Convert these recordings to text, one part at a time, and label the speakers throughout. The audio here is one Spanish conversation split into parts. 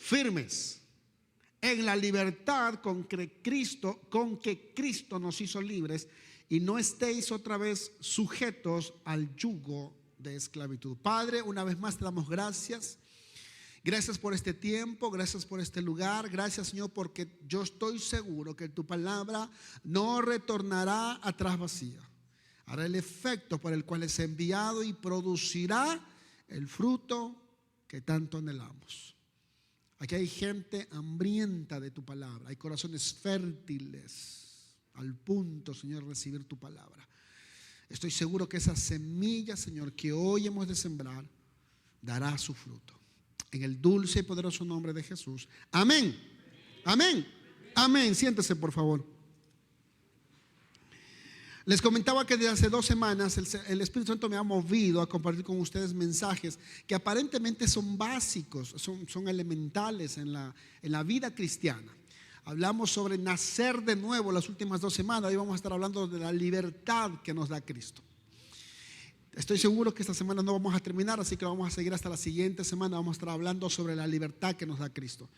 Speaker 1: firmes en la libertad con que Cristo nos hizo libres, y no estéis otra vez sujetos al yugo de esclavitud. Padre, una vez más te damos gracias. Gracias por este tiempo, gracias por este lugar. Gracias, Señor, porque yo estoy seguro que tu palabra no retornará atrás vacía. Hará el efecto por el cual es enviado y producirá el fruto que tanto anhelamos. Aquí hay gente hambrienta de tu palabra. Hay corazones fértiles al punto, Señor, de recibir tu palabra. Estoy seguro que esa semilla, Señor, que hoy hemos de sembrar, dará su fruto. En el dulce y poderoso nombre de Jesús. Amén. Amén. Amén. Siéntese, por favor. Les comentaba que desde hace 2 semanas el Espíritu Santo me ha movido a compartir con ustedes mensajes que aparentemente son básicos, son elementales en la vida cristiana. Hablamos sobre nacer de nuevo las últimas 2 semanas. Hoy vamos a estar hablando de la libertad que nos da Cristo. Estoy seguro que esta semana no vamos a terminar, así que vamos a seguir hasta la siguiente semana. Vamos a estar hablando sobre la libertad que nos da Cristo.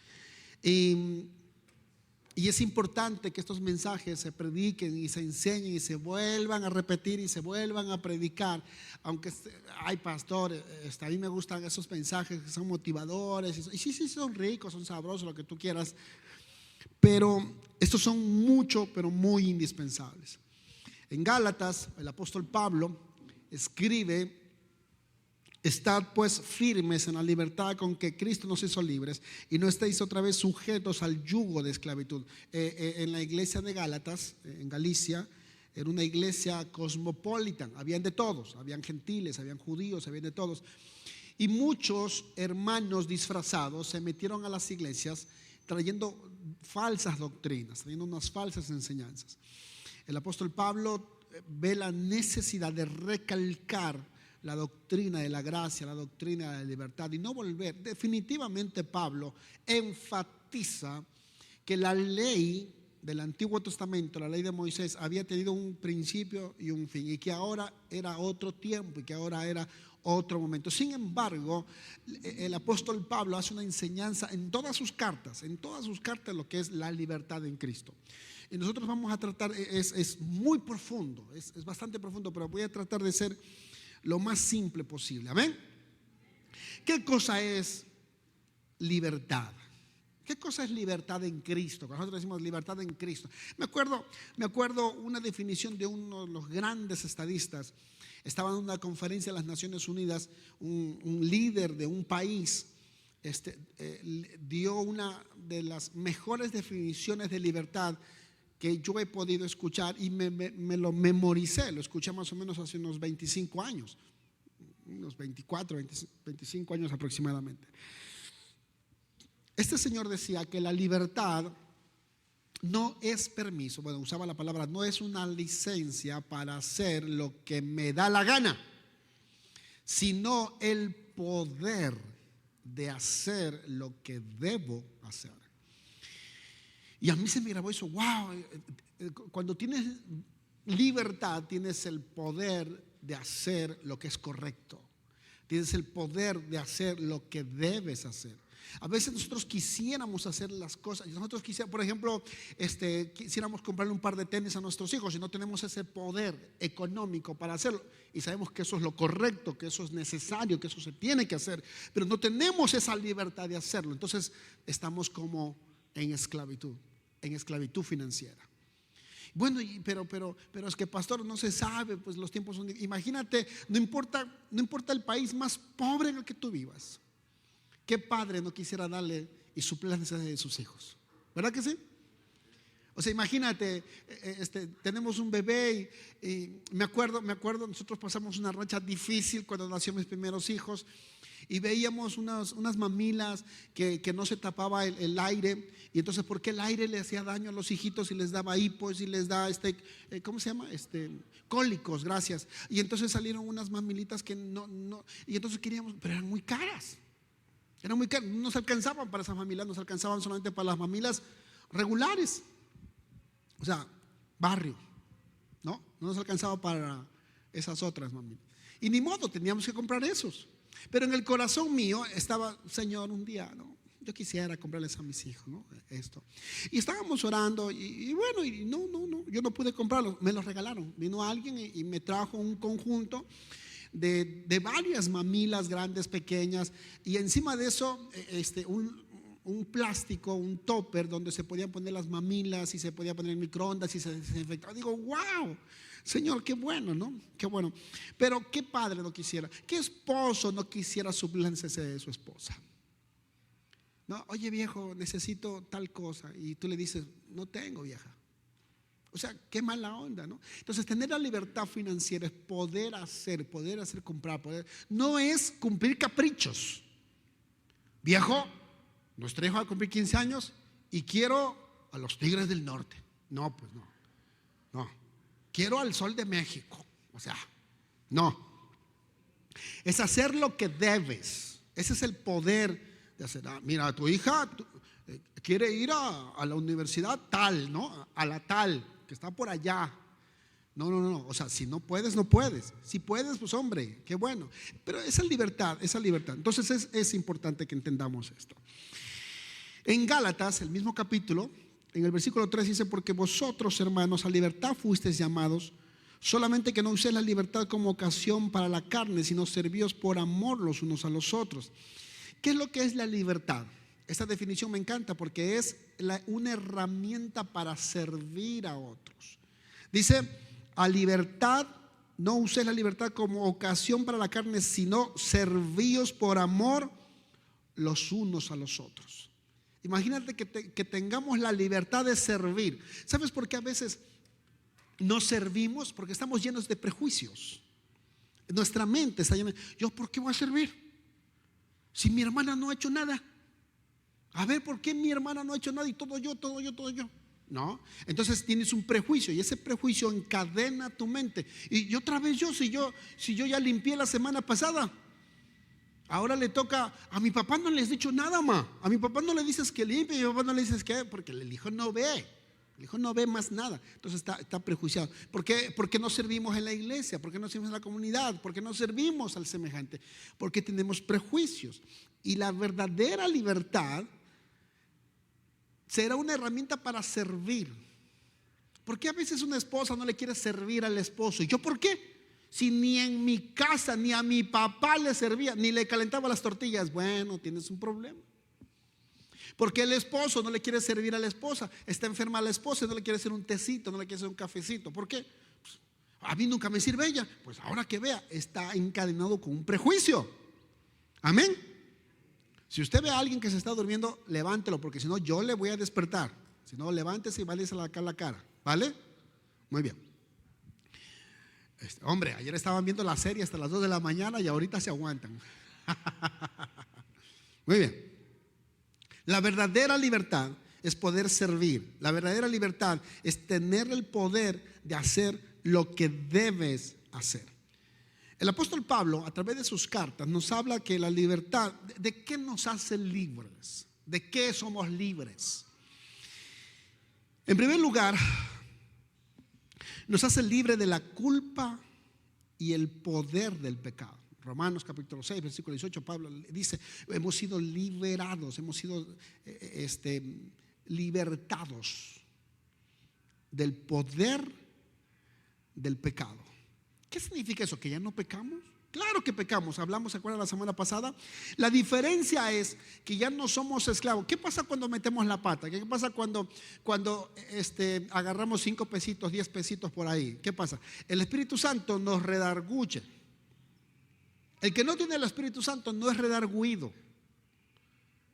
Speaker 1: Y es importante que estos mensajes se prediquen y se enseñen y se vuelvan a repetir y se vuelvan a predicar. Aunque hay pastores, a mí me gustan esos mensajes que son motivadores. Y sí, son ricos, son sabrosos, lo que tú quieras. Pero estos son mucho, pero muy indispensables. En Gálatas, el apóstol Pablo escribe: estad pues firmes en la libertad con que Cristo nos hizo libres, y no estéis otra vez sujetos al yugo de esclavitud. En la iglesia de Gálatas, en Galicia, era una iglesia cosmopolita. Habían de todos, habían gentiles, habían judíos, habían de todos. Y muchos hermanos disfrazados se metieron a las iglesias trayendo falsas doctrinas, trayendo unas falsas enseñanzas. El apóstol Pablo ve la necesidad de recalcar la doctrina de la gracia, la doctrina de la libertad, y no volver. Definitivamente Pablo enfatiza que la ley del Antiguo Testamento, la ley de Moisés, había tenido un principio y un fin, y que ahora era otro tiempo y que ahora era otro momento. Sin embargo, el apóstol Pablo hace una enseñanza en todas sus cartas, lo que es la libertad en Cristo. Y nosotros vamos a tratar, es muy profundo, es bastante profundo, pero voy a tratar de ser lo más simple posible. Amén. ¿Qué cosa es libertad? ¿Qué cosa es libertad en Cristo? Cuando nosotros decimos libertad en Cristo, me acuerdo una definición de uno de los grandes estadistas. Estaba en una conferencia de las Naciones Unidas, un líder de un país dio una de las mejores definiciones de libertad que yo he podido escuchar, y me lo memoricé. Lo escuché más o menos hace unos 25 años, unos 24, 25 años aproximadamente. Este señor decía que la libertad no es permiso, usaba la palabra, no es una licencia para hacer lo que me da la gana, sino el poder de hacer lo que debo hacer. Y a mí se me grabó eso. Wow, cuando tienes libertad, tienes el poder de hacer lo que es correcto. Tienes el poder de hacer lo que debes hacer. A veces nosotros quisiéramos hacer las cosas. Nosotros quisiéramos, por ejemplo, quisiéramos comprarle un par de tenis a nuestros hijos, y no tenemos ese poder económico para hacerlo. Y sabemos que eso es lo correcto, que eso es necesario, que eso se tiene que hacer, pero no tenemos esa libertad de hacerlo. Entonces estamos como en esclavitud financiera. Bueno, pero es que, pastor, no se sabe, pues los tiempos son. Imagínate, no importa el país más pobre en el que tú vivas, ¿qué padre no quisiera darle y suplir las necesidades de sus hijos? ¿Verdad que sí? O sea, imagínate, tenemos un bebé y me acuerdo, nosotros pasamos una racha difícil cuando nacieron mis primeros hijos, y veíamos unas mamilas que no se tapaba el aire, y entonces, ¿por qué el aire le hacía daño a los hijitos y les daba hipos y les da ¿cómo se llama? Cólicos, gracias. Y entonces salieron unas mamilitas que no, y entonces queríamos, pero eran muy caras. Eran muy caras, no nos alcanzaban para esas mamilas, nos alcanzaban solamente para las mamilas regulares. O sea, barrio, no nos alcanzaba para esas otras mamilas. Y ni modo, teníamos que comprar esos. Pero en el corazón mío estaba, Señor, un día, ¿no? yo quisiera comprarles a mis hijos, ¿no? Esto. Y estábamos orando y bueno, y no, yo no pude comprarlos, me los regalaron. Vino alguien y me trajo un conjunto de varias mamilas grandes, pequeñas, y encima de eso un plástico, un topper donde se podían poner las mamilas y se podía poner en microondas y se desinfectaba. Digo, wow, Señor, qué bueno, ¿no? Qué bueno. Pero qué padre no quisiera, qué esposo no quisiera suplirse de su esposa. No, oye viejo, necesito tal cosa, y tú le dices, no tengo, vieja. O sea, qué mala onda, ¿no? Entonces, tener la libertad financiera es poder hacer comprar, no es cumplir caprichos. Viejo, nuestro hijo va a cumplir 15 años y quiero a los Tigres del Norte. No, pues no. Quiero al Sol de México. O sea, no. Es hacer lo que debes. Ese es el poder de hacer. Mira, tu hija quiere ir a la universidad tal, ¿no? A la tal, que está por allá. No. O sea, si no puedes, no puedes. Si puedes, pues hombre, qué bueno. Pero esa libertad. Entonces es importante que entendamos esto. En Gálatas, el mismo capítulo, en el versículo 3 dice: porque vosotros, hermanos, a libertad fuisteis llamados, solamente que no uséis la libertad como ocasión para la carne, sino servíos por amor los unos a los otros. ¿Qué es lo que es la libertad? Esta definición me encanta porque es una herramienta para servir a otros. Dice: a libertad, no uséis la libertad como ocasión para la carne, sino servíos por amor los unos a los otros. Imagínate que tengamos la libertad de servir. ¿Sabes por qué a veces no servimos? Porque estamos llenos de prejuicios. Nuestra mente está llena. ¿Yo por qué voy a servir? Si mi hermana no ha hecho nada. A ver, ¿por qué mi hermana no ha hecho nada y todo yo? No, entonces tienes un prejuicio y ese prejuicio encadena tu mente. Y otra vez si yo ya limpié la semana pasada, ahora le toca. A mi papá no le has dicho nada, ma. A mi papá no le dices que limpie, a mi papá no le dices que, porque el hijo no ve. El hijo no ve más nada. Entonces está prejuiciado. ¿Por qué no servimos en la iglesia? ¿Por qué no servimos en la comunidad? ¿Por qué no servimos al semejante? Porque tenemos prejuicios. Y la verdadera libertad será una herramienta para servir. ¿Por qué a veces una esposa no le quiere servir al esposo? ¿Y yo por qué? Si ni en mi casa ni a mi papá le servía, ni le calentaba las tortillas. Bueno, tienes un problema. Porque el esposo no le quiere servir a la esposa. Está enferma la esposa y no le quiere hacer un tecito, no le quiere hacer un cafecito. ¿Por qué? Pues, a mí nunca me sirve ella. Pues ahora que vea, está encadenado con un prejuicio. Amén. Si usted ve a alguien que se está durmiendo, levántelo, porque si no yo le voy a despertar. Si no, levántese y válese la cara. ¿Vale? Muy bien. Hombre, ayer estaban viendo la serie hasta las 2 de la mañana y ahorita se aguantan. Muy bien. La verdadera libertad es poder servir. La verdadera libertad es tener el poder de hacer lo que debes hacer. El apóstol Pablo, a través de sus cartas, nos habla que la libertad, ¿de qué nos hace libres? ¿De qué somos libres? En primer lugar, nos hace libre de la culpa y el poder del pecado. Romanos capítulo 6, versículo 18, Pablo dice: hemos sido liberados, hemos sido libertados del poder del pecado. ¿Qué significa eso? ¿Que ya no pecamos? Claro que pecamos, hablamos, ¿se acuerdan la semana pasada? La diferencia es que ya no somos esclavos. ¿Qué pasa cuando metemos la pata? ¿Qué pasa cuando agarramos 5 pesitos, 10 pesitos por ahí? ¿Qué pasa? El Espíritu Santo nos redarguye. El que no tiene el Espíritu Santo no es redarguido.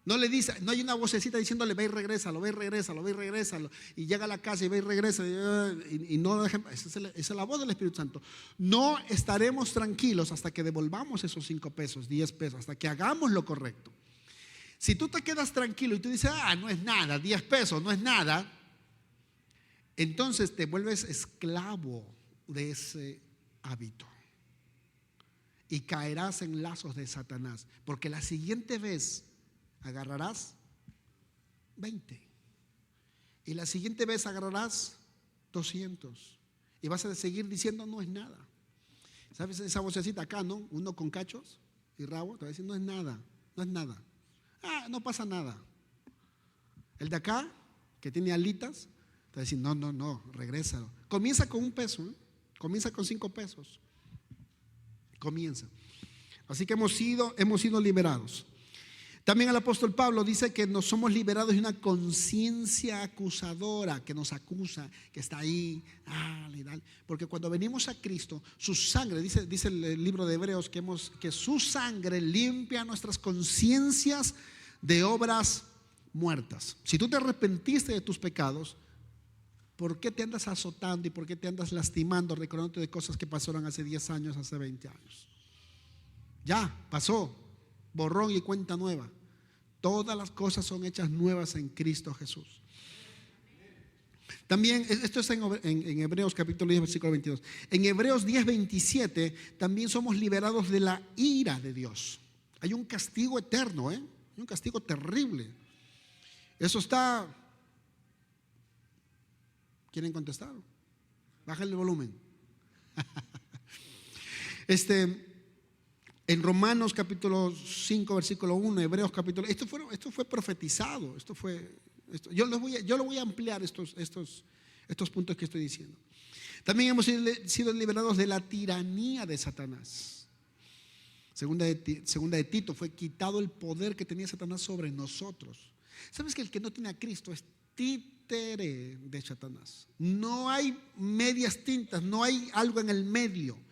Speaker 1: No le dice, no hay una vocecita diciéndole: ve y regrésalo, ve y regrésalo, ve y regrésalo. Y llega a la casa y ve y regresa. Y no dejen. Esa es la voz del Espíritu Santo. No estaremos tranquilos hasta que devolvamos esos 5 pesos, 10 pesos, hasta que hagamos lo correcto. Si tú te quedas tranquilo y tú dices: no es nada, 10 pesos no es nada, entonces te vuelves esclavo de ese hábito y caerás en lazos de Satanás, porque la siguiente vez agarrarás 20 y la siguiente vez agarrarás 200 y vas a seguir diciendo: no es nada. ¿Sabes esa vocecita acá, no? Uno con cachos y rabo te va a decir: no es nada, no es nada. no pasa nada. El de acá, que tiene alitas, te va a decir, no, regrésalo. Comienza con $1, comienza con $5. Comienza. Así que hemos sido liberados. También el apóstol Pablo dice que nos somos liberados de una conciencia acusadora que nos acusa, que está ahí, porque cuando venimos a Cristo, su sangre, dice el libro de Hebreos que su sangre limpia nuestras conciencias de obras muertas. Si tú te arrepentiste de tus pecados, ¿por qué te andas azotando y por qué te andas lastimando, recordándote de cosas que pasaron hace 10 años, hace 20 años? Ya, pasó, borrón y cuenta nueva. Todas las cosas son hechas nuevas en Cristo Jesús. También, esto está en Hebreos capítulo 10, versículo 22. En Hebreos 10, 27, también somos liberados de la ira de Dios. Hay un castigo eterno, hay un castigo terrible. Eso está. ¿Quieren contestar? Bájale el volumen. En Romanos capítulo 5 versículo 1, Hebreos capítulo, esto fue profetizado, yo lo voy a ampliar estos puntos que estoy diciendo. También hemos sido liberados de la tiranía de Satanás. Segunda de Tito, fue quitado el poder que tenía Satanás sobre nosotros. ¿Sabes que el que no tiene a Cristo es títere de Satanás? No hay medias tintas, no hay algo en el medio.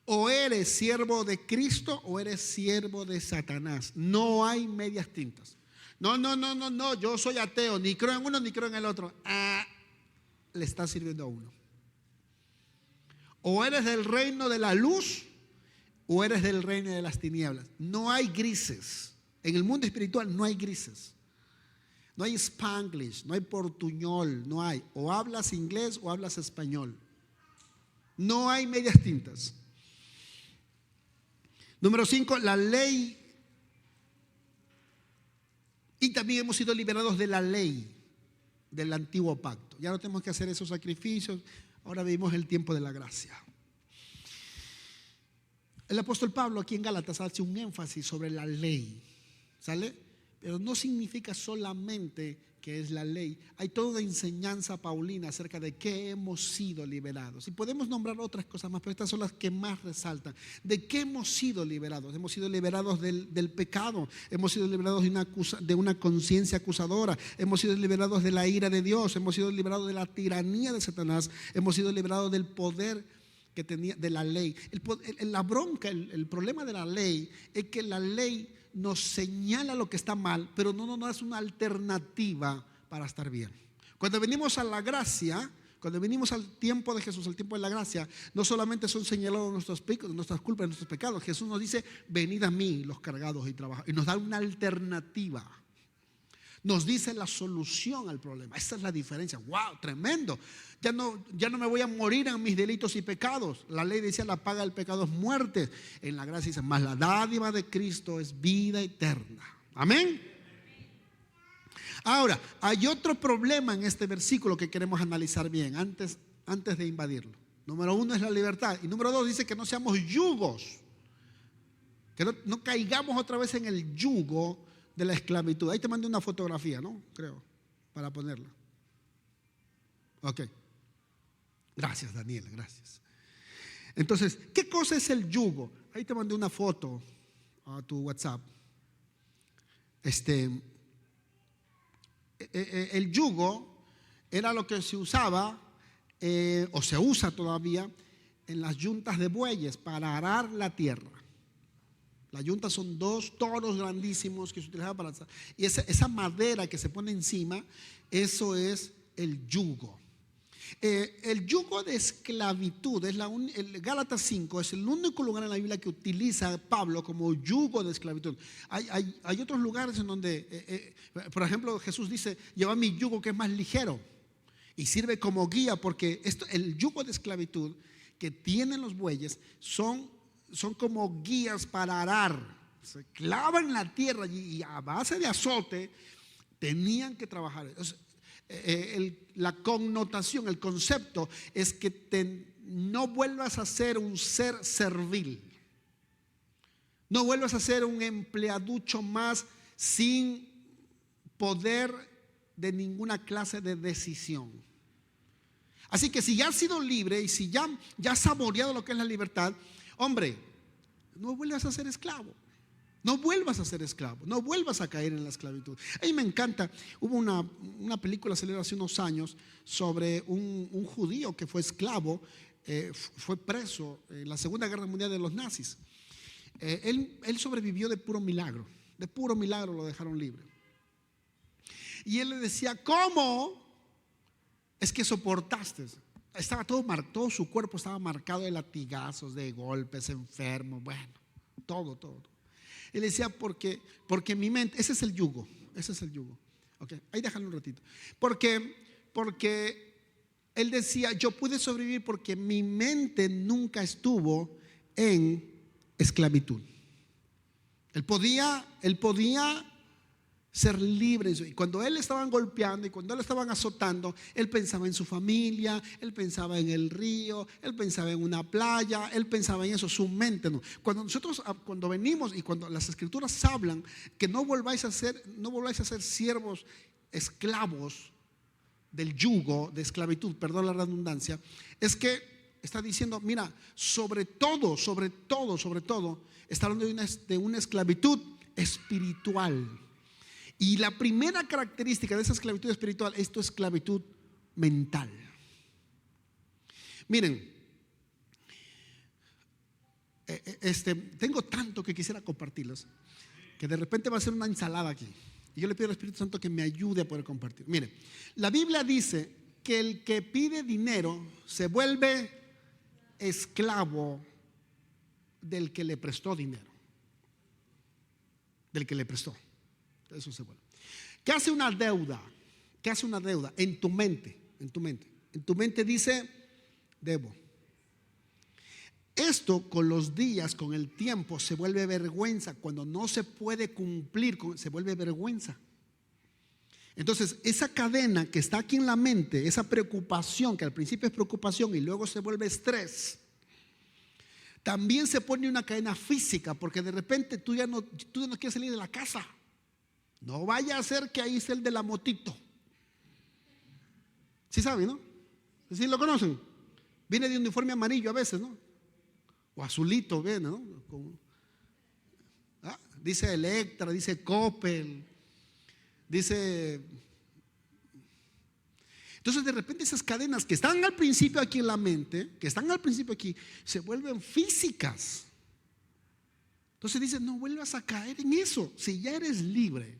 Speaker 1: O eres siervo de Cristo o eres siervo de Satanás. No hay medias tintas. No, yo soy ateo, ni creo en uno ni creo en el otro. Le está sirviendo a uno. O eres del reino de la luz o eres del reino de las tinieblas. No hay grises. En el mundo espiritual no hay grises. No hay spanglish, no hay portuñol, no hay. O hablas inglés o hablas español. No hay medias tintas. Número 5, la ley. Y también hemos sido liberados de la ley del antiguo pacto. Ya no tenemos que hacer esos sacrificios. Ahora vivimos el tiempo de la gracia. El apóstol Pablo aquí en Gálatas hace un énfasis sobre la ley. ¿Sale? Pero no significa solamente que es la ley. Hay toda una enseñanza paulina acerca de qué hemos sido liberados. Y podemos nombrar otras cosas más, pero estas son las que más resaltan. ¿De qué hemos sido liberados? Hemos sido liberados del pecado. Hemos sido liberados de una conciencia acusadora. Hemos sido liberados de la ira de Dios. Hemos sido liberados de la tiranía de Satanás. Hemos sido liberados del poder que tenía de la ley. El problema de la ley es que la ley nos señala lo que está mal, pero no nos da una alternativa para estar bien. Cuando venimos a la gracia, cuando venimos al tiempo de Jesús, al tiempo de la gracia, no solamente son señalados nuestras culpas, nuestros pecados. Jesús nos dice: venid a mí los cargados y trabajados, y nos da una alternativa. Nos dice la solución al problema. Esa es la diferencia. ¡Wow! Tremendo. Ya no me voy a morir en mis delitos y pecados. La ley decía: la paga del pecado es muerte. En la gracia dice: más la dádiva de Cristo es vida eterna. Amén. Ahora, hay otro problema en este versículo que queremos analizar bien antes de invadirlo. Número 1 es la libertad. Y número 2 dice que no seamos yugos. Que no caigamos otra vez en el yugo de la esclavitud. Ahí te mandé una fotografía, ¿no? Creo, para ponerla. Ok. Gracias, Daniela, gracias. Entonces, ¿qué cosa es el yugo? Ahí te mandé una foto a tu WhatsApp. El yugo era lo que se usaba o se usa todavía en las yuntas de bueyes para arar la tierra. Las yuntas son 2 toros grandísimos que se utilizaban para alzar. Y esa madera que se pone encima, eso es el yugo. El yugo de esclavitud, el Gálatas 5 es el único lugar en la Biblia que utiliza Pablo como yugo de esclavitud. Hay otros lugares en donde, por ejemplo, Jesús dice: lleva mi yugo que es más ligero, y sirve como guía, porque el yugo de esclavitud que tienen los bueyes son como guías para arar. Se clavan en la tierra y a base de azote tenían que trabajar. Entonces, la connotación, el concepto es que no vuelvas a ser un ser servil, no vuelvas a ser un empleaducho más sin poder de ninguna clase de decisión. Así que si ya has sido libre y si ya has saboreado lo que es la libertad, hombre, no vuelvas a ser esclavo. No vuelvas a ser esclavo, no vuelvas a caer en la esclavitud. A mí me encanta, hubo una película salió hace unos años sobre un judío que fue esclavo, fue preso en la Segunda Guerra Mundial de los nazis. Él sobrevivió de puro milagro lo dejaron libre. Y él le decía, ¿cómo es que soportaste? Estaba todo su cuerpo estaba marcado de latigazos, de golpes, enfermo, bueno, todo. Él decía, porque mi mente, ese es el yugo. Okay, ahí déjalo un ratito. Porque él decía, yo pude sobrevivir porque mi mente nunca estuvo en esclavitud. Él podía ser libre. Y cuando él estaban golpeando y cuando él estaban azotando, él pensaba en su familia, él pensaba en el río, él pensaba en una playa, él pensaba en eso, su mente no. Cuando venimos y cuando las escrituras hablan que no volváis a ser siervos, esclavos del yugo de esclavitud, perdón la redundancia, es que está diciendo, mira, sobre todo, está hablando de una esclavitud espiritual. Y la primera característica de esa esclavitud espiritual es tu esclavitud mental. Miren, tengo tanto que quisiera compartirles que de repente va a ser una ensalada aquí. Y yo le pido al Espíritu Santo que me ayude a poder compartir. Miren, la Biblia dice que el que pide dinero se vuelve esclavo del que le prestó dinero. Del que le prestó. Eso se vuelve. ¿Qué hace una deuda? En tu mente. En tu mente dice, debo. Esto con los días, con el tiempo, se vuelve vergüenza. Cuando no se puede cumplir, se vuelve vergüenza. Entonces, esa cadena que está aquí en la mente, esa preocupación, que al principio es preocupación y luego se vuelve estrés, también se pone una cadena física, porque de repente tú ya no quieres salir de la casa. No vaya a ser que ahí sea el de la motito. ¿Sí saben, no? ¿Sí lo conocen? Viene de uniforme amarillo a veces, ¿no? O azulito viene, ¿no? Dice Electra, dice Coppel, dice. Entonces de repente esas cadenas que están al principio aquí en la mente, se vuelven físicas. Entonces dice, no vuelvas a caer en eso. Si ya eres libre,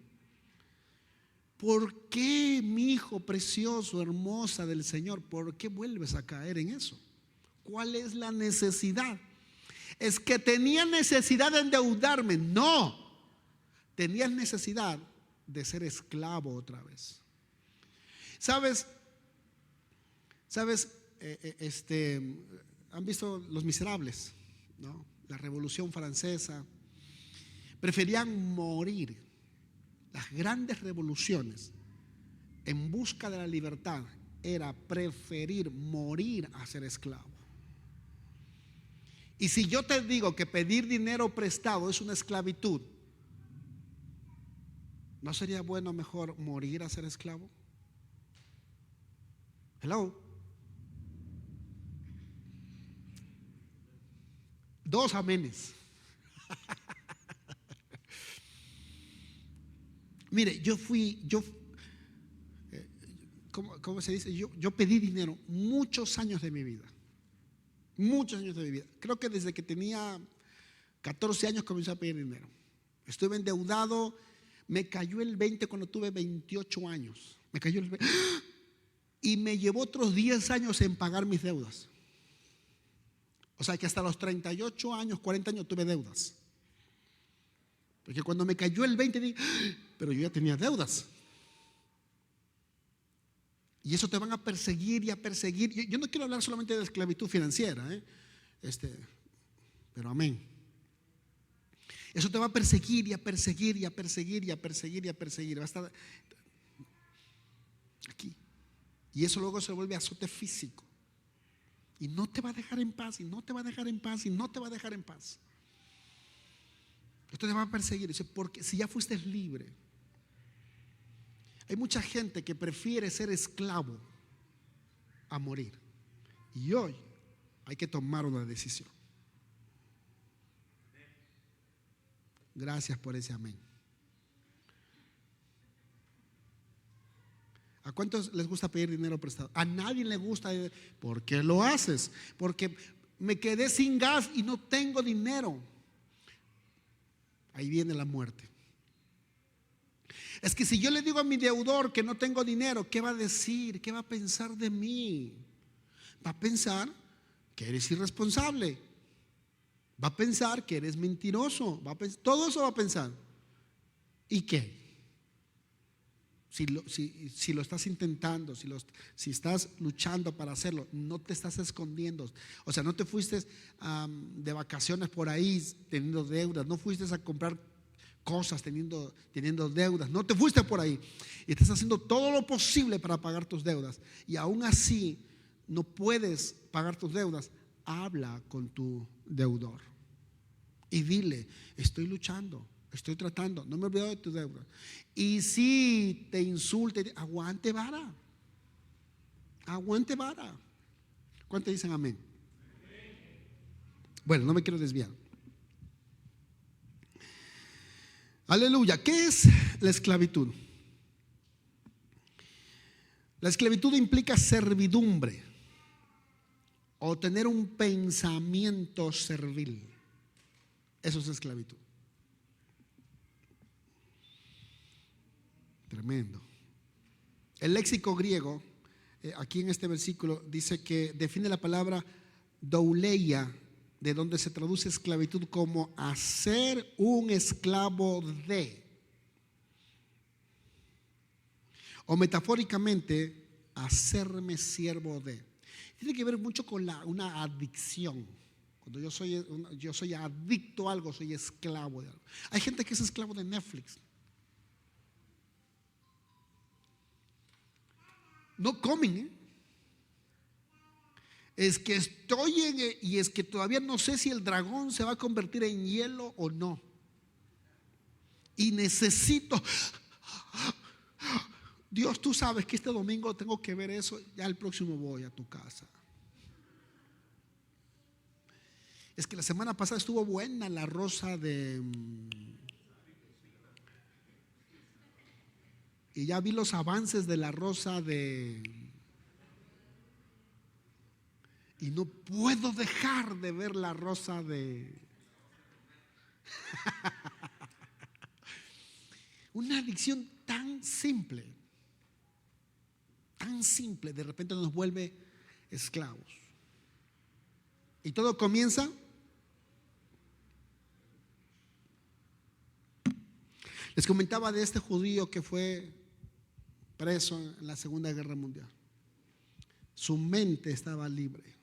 Speaker 1: ¿por qué, mi hijo precioso, hermosa del Señor? ¿Por qué vuelves a caer en eso? ¿Cuál es la necesidad? Es que tenía necesidad de endeudarme. No, tenías necesidad de ser esclavo otra vez. ¿Sabes? ¿Han visto Los Miserables? ¿No? La Revolución Francesa. Preferían morir. Las grandes revoluciones en busca de la libertad era preferir morir a ser esclavo. Y si yo te digo que pedir dinero prestado es una esclavitud, ¿no sería bueno mejor morir a ser esclavo? Hello. 2 amenes. Mire, ¿cómo se dice? Yo pedí dinero muchos años de mi vida. Creo que desde que tenía 14 años comencé a pedir dinero. Estuve endeudado, me cayó el 20 cuando tuve 28 años. Me cayó el 20, y me llevó otros 10 años en pagar mis deudas. O sea que hasta los 38 años, 40 años tuve deudas. Porque cuando me cayó el 20 dije, pero yo ya tenía deudas. Y eso te van a perseguir y a perseguir. Yo no quiero hablar solamente de esclavitud financiera, pero amén. Eso te va a perseguir y a perseguir y a perseguir y a perseguir y a perseguir. Va a estar aquí. Y eso luego se vuelve azote físico. Y no te va a dejar en paz, y no te va a dejar en paz, y no te va a dejar en paz. Esto te va a perseguir. Dice, porque si ya fuiste libre. Hay mucha gente que prefiere ser esclavo a morir. Y hoy hay que tomar una decisión. Gracias por ese amén. ¿A cuántos les gusta pedir dinero prestado? A nadie le gusta. ¿Por qué lo haces? Porque me quedé sin gas y no tengo dinero. Ahí viene la muerte. Es que si yo le digo a mi deudor que no tengo dinero, ¿qué va a decir? ¿Qué va a pensar de mí? Va a pensar que eres irresponsable. Va a pensar que eres mentiroso. Todo eso va a pensar. ¿Y qué? Si lo estás intentando, si estás luchando para hacerlo, no te estás escondiendo. O sea, no te fuiste de vacaciones por ahí teniendo deudas, no fuiste a comprar cosas teniendo deudas, no te fuiste por ahí y estás haciendo todo lo posible para pagar tus deudas y aún así no puedes pagar tus deudas. Habla con tu deudor y dile: estoy luchando, estoy tratando, no me he olvidado de tu deuda. Y si te insulta, aguante vara. Aguante vara. ¿Cuántos dicen amén? Bueno, no me quiero desviar. Aleluya. ¿Qué es la esclavitud? La esclavitud implica servidumbre o tener un pensamiento servil. Eso es esclavitud. Tremendo. El léxico griego, aquí en este versículo, dice que define la palabra douleia, de donde se traduce esclavitud como hacer un esclavo de, o metafóricamente hacerme siervo de. Tiene que ver mucho con una adicción. Cuando yo soy adicto a algo, soy esclavo de algo. Hay gente que es esclavo de Netflix. No comen, Es que estoy y es que todavía no sé si el dragón se va a convertir en hielo o no. Y necesito, Dios, tú sabes que este domingo tengo que ver eso. Ya el próximo voy a tu casa. Es que la semana pasada estuvo buena la rosa de... Y ya vi los avances de la rosa de... Y no puedo dejar de ver la rosa de... Una adicción tan simple, de repente nos vuelve esclavos. Y todo comienza... Les comentaba de este judío que fue preso en la Segunda Guerra Mundial. Su mente estaba libre.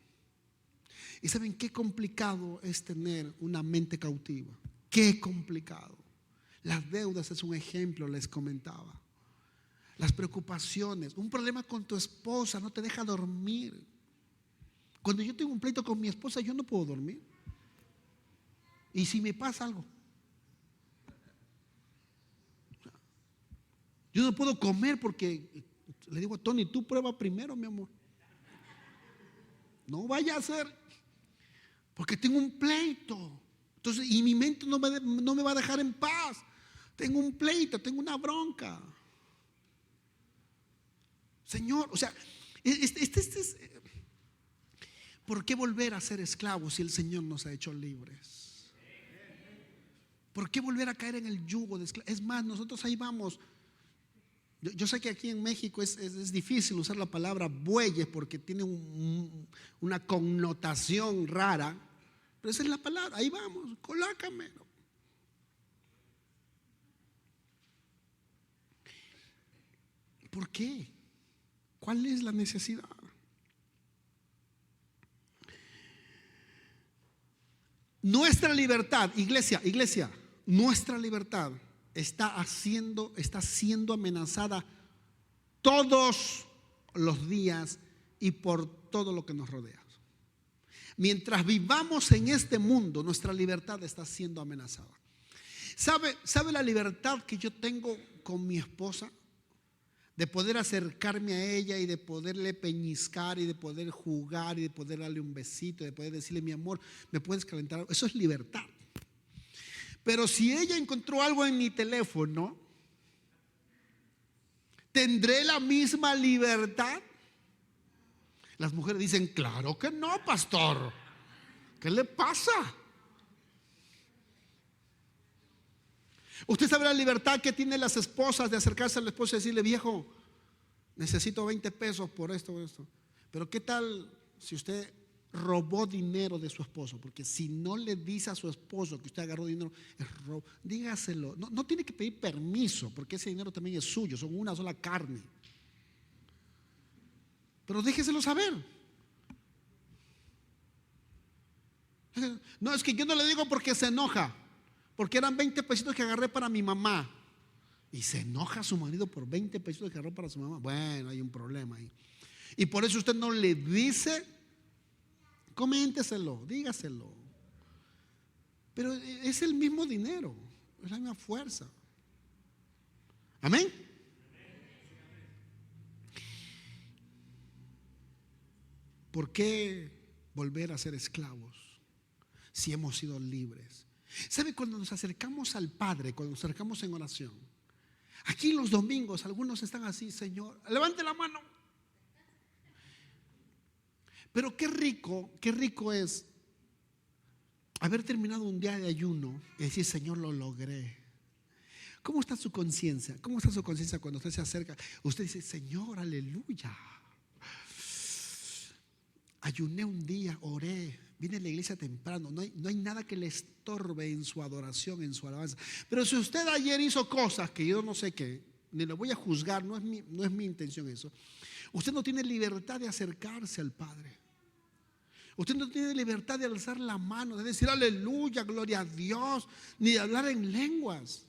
Speaker 1: ¿Y saben qué complicado es tener una mente cautiva? Qué complicado. Las deudas es un ejemplo, les comentaba. Las preocupaciones, un problema con tu esposa no te deja dormir. Cuando yo tengo un pleito con mi esposa, yo no puedo dormir. ¿Y si me pasa algo? Yo no puedo comer porque le digo a Tony: tú prueba primero, mi amor. No vaya a ser, porque tengo un pleito. Entonces, y mi mente no me va a dejar en paz. Tengo un pleito, tengo una bronca. Señor, o sea, ¿por qué volver a ser esclavos si el Señor nos ha hecho libres? ¿Por qué volver a caer en el yugo de esclavos? Es más, nosotros ahí vamos. Yo sé que aquí en México es difícil usar la palabra bueyes porque tiene una connotación rara, pero esa es la palabra. Ahí vamos, colócame. ¿Por qué? ¿Cuál es la necesidad? Nuestra libertad, iglesia, nuestra libertad está siendo amenazada todos los días y por todo lo que nos rodea. Mientras vivamos en este mundo, nuestra libertad está siendo amenazada. ¿Sabe la libertad que yo tengo con mi esposa? De poder acercarme a ella y de poderle peñiscar y de poder jugar y de poder darle un besito, de poder decirle: mi amor, ¿me puedes calentar? Eso es libertad. Pero si ella encontró algo en mi teléfono, ¿tendré la misma libertad? Las mujeres dicen: claro que no, pastor. ¿Qué le pasa? Usted sabe la libertad que tienen las esposas de acercarse al esposo y decirle: viejo, necesito 20 pesos por esto. Pero ¿qué tal si usted robó dinero de su esposo? Porque si no le dice a su esposo que usted agarró dinero, es robo. Dígaselo. No tiene que pedir permiso, porque ese dinero también es suyo, son una sola carne. Pero déjeselo saber. No, es que yo no le digo porque se enoja. Porque eran 20 pesitos que agarré para mi mamá. Y se enoja su marido por 20 pesitos que agarró para su mamá. Bueno, hay un problema ahí. Y por eso usted no le dice, coménteselo, dígaselo. Pero es el mismo dinero, es la misma fuerza. Amén. ¿Por qué volver a ser esclavos si hemos sido libres? ¿Sabe? Cuando nos acercamos al Padre, cuando nos acercamos en oración, aquí los domingos algunos están así: Señor, levante la mano. Pero qué rico es haber terminado un día de ayuno y decir: Señor, lo logré. ¿Cómo está su conciencia? ¿Cómo está su conciencia cuando usted se acerca? Usted dice: Señor, aleluya, ayuné un día, oré, vine a la iglesia temprano. No hay nada que le estorbe en su adoración, en su alabanza. Pero si usted ayer hizo cosas que yo no sé qué, ni lo voy a juzgar, no es mi intención eso. Usted no tiene libertad de acercarse al Padre. Usted no tiene libertad de alzar la mano, de decir aleluya, gloria a Dios, ni de hablar en lenguas.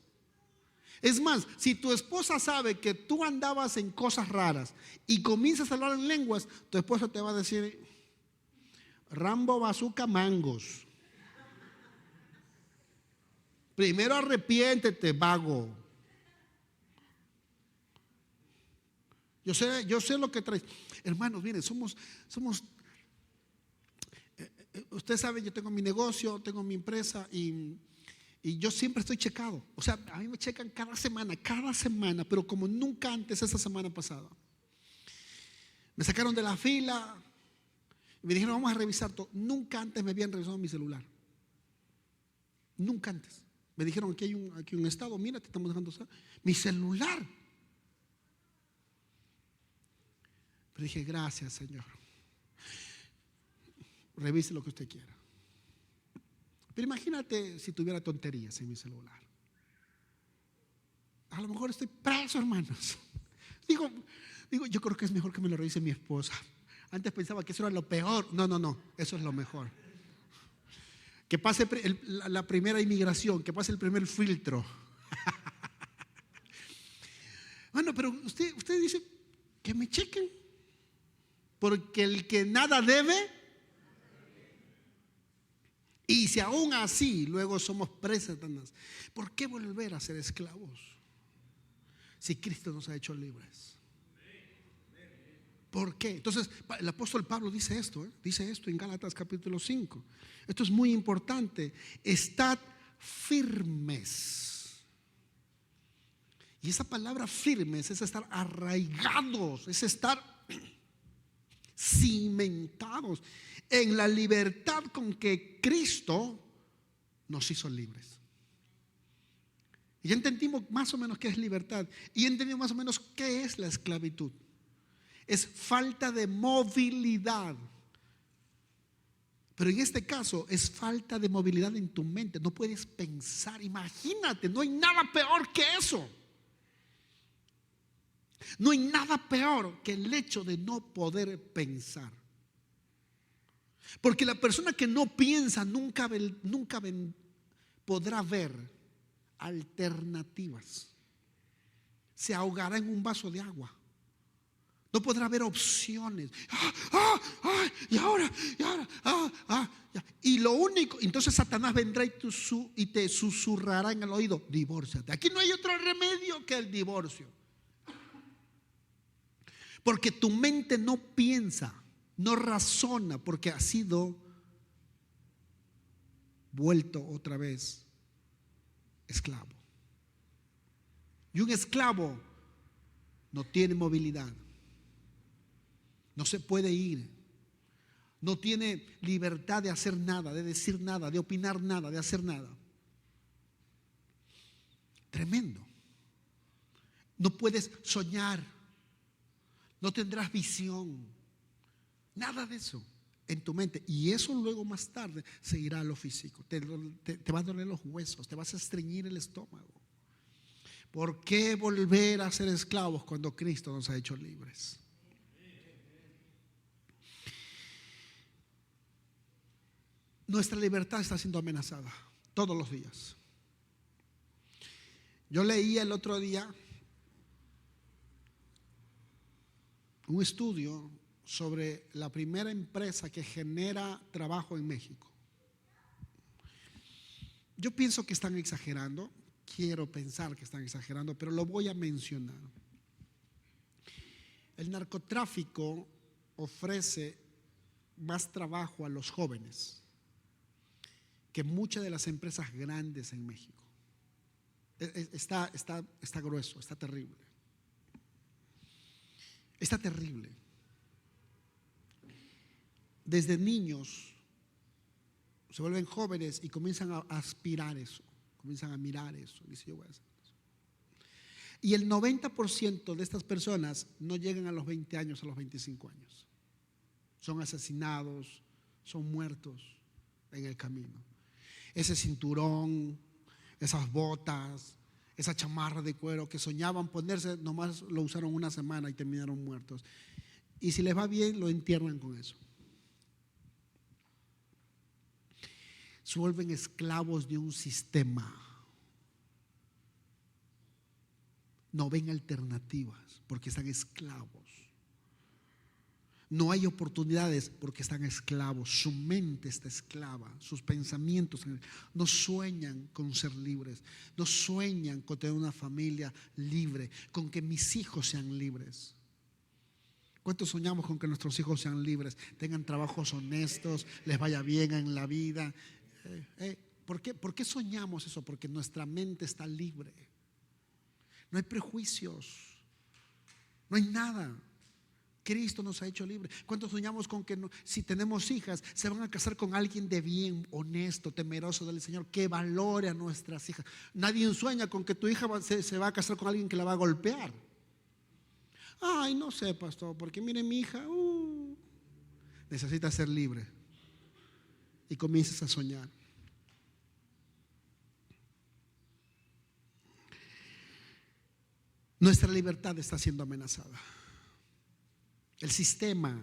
Speaker 1: Es más, si tu esposa sabe que tú andabas en cosas raras y comienzas a hablar en lenguas, tu esposa te va a decir: Rambo, bazooka, mangos. Primero arrepiéntete, vago. Yo sé lo que traes. Hermanos, miren, somos usted sabe, yo tengo mi negocio, tengo mi empresa y yo siempre estoy checado. O sea, a mí me checan cada semana, pero como nunca antes esa semana pasada. Me sacaron de la fila y me dijeron: vamos a revisar todo. Nunca antes me habían revisado mi celular. Nunca antes. Me dijeron: aquí hay un estado, mira, te estamos dejando usar mi celular. Pero dije: gracias, Señor. Revise lo que usted quiera. Pero imagínate si tuviera tonterías en mi celular. A lo mejor estoy preso, hermanos. Digo, yo creo que es mejor que me lo revise mi esposa. Antes pensaba que eso era lo peor. No, eso es lo mejor. Que pase la primera inmigración, que pase el primer filtro. Bueno, pero usted dice: que me chequen. Porque el que nada debe. Y si aún así luego somos presas, ¿por qué volver a ser esclavos si Cristo nos ha hecho libres? ¿Por qué? Entonces el apóstol Pablo dice esto en Gálatas capítulo 5. Esto es muy importante: estad firmes. Y esa palabra firmes es estar arraigados, es estar cimentados en la libertad con que Cristo nos hizo libres. Y ya entendimos más o menos qué es libertad, y entendimos más o menos qué es la esclavitud. Es falta de movilidad. Pero en este caso es falta de movilidad en tu mente. No puedes pensar. Imagínate, no hay nada peor que eso. No hay nada peor que el hecho de no poder pensar. Porque la persona que no piensa nunca podrá ver alternativas. Se ahogará en un vaso de agua. No podrá haber opciones. Y lo único, entonces Satanás vendrá y te susurrará en el oído: divórciate. Aquí no hay otro remedio que el divorcio. Porque tu mente no piensa, no razona, porque ha sido vuelto otra vez esclavo. Y un esclavo no tiene movilidad, no se puede ir, no tiene libertad de hacer nada, de decir nada, de opinar nada, de hacer nada. Tremendo. No puedes soñar, no tendrás visión, nada de eso en tu mente. Y eso luego más tarde se irá a lo físico. Te va a doler los huesos, te vas a estreñir el estómago. ¿Por qué volver a ser esclavos cuando Cristo nos ha hecho libres? Nuestra libertad está siendo amenazada todos los días. Yo leí el otro día un estudio sobre la primera empresa que genera trabajo en México. Yo pienso que están exagerando, quiero pensar que están exagerando, pero lo voy a mencionar. El narcotráfico ofrece más trabajo a los jóvenes que muchas de las empresas grandes en México. Está grueso, está terrible. Está terrible. Desde niños se vuelven jóvenes y comienzan a aspirar eso, comienzan a mirar eso. Dice, yo voy a hacer eso. Y el 90% de estas personas no llegan a los 20 años, a los 25 años. Son asesinados, son muertos en el camino. Ese cinturón, esas botas, esa chamarra de cuero que soñaban ponerse, nomás lo usaron una semana y terminaron muertos. Y si les va bien, lo entierran con eso. Se vuelven esclavos de un sistema. No ven alternativas porque están esclavos. No hay oportunidades porque están esclavos. Su mente está esclava, sus pensamientos no sueñan con ser libres, no sueñan con tener una familia libre, con que mis hijos sean libres. ¿Cuántos soñamos con que nuestros hijos sean libres, tengan trabajos honestos, les vaya bien en la vida? ¿Por qué soñamos eso? Porque nuestra mente está libre. No hay prejuicios, no hay nada. Cristo nos ha hecho libres. ¿Cuántos soñamos con que si tenemos hijas se van a casar con alguien de bien, honesto, temeroso del Señor, que valore a nuestras hijas? Nadie sueña con que tu hija se va a casar con alguien que la va a golpear. Ay, no sé, pastor, porque mire, mi hija necesita ser libre. Y comienzas a soñar. Nuestra libertad está siendo amenazada. El sistema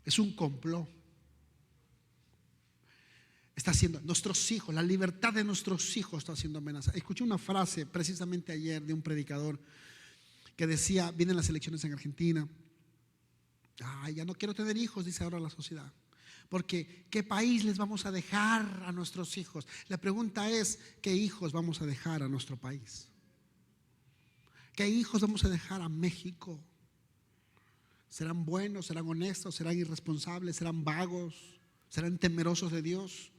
Speaker 1: es un complot. Está siendo, nuestros hijos, la libertad de nuestros hijos está siendo amenazada. Escuché una frase precisamente ayer de un predicador que decía: vienen las elecciones en Argentina. Ya no quiero tener hijos, dice ahora la sociedad. Porque ¿qué país les vamos a dejar a nuestros hijos? La pregunta es: ¿qué hijos vamos a dejar a nuestro país? ¿Qué hijos vamos a dejar a México? ¿Serán buenos? ¿Serán honestos? ¿Serán irresponsables? ¿Serán vagos? ¿Serán temerosos de Dios?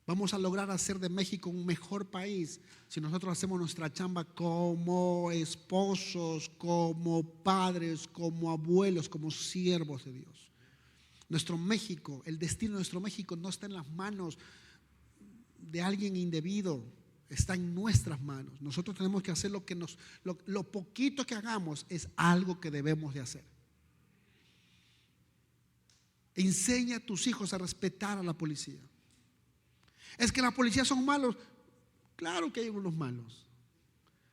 Speaker 1: Vamos a lograr hacer de México un mejor país si nosotros hacemos nuestra chamba como esposos, como padres, como abuelos, como siervos de Dios. Nuestro México, el destino de nuestro México no está en las manos de alguien indebido, está en nuestras manos. Nosotros tenemos que hacer lo poquito que hagamos es algo que debemos de hacer. Enseña a tus hijos a respetar a la policía. Es que la policía son malos. Claro que hay unos malos,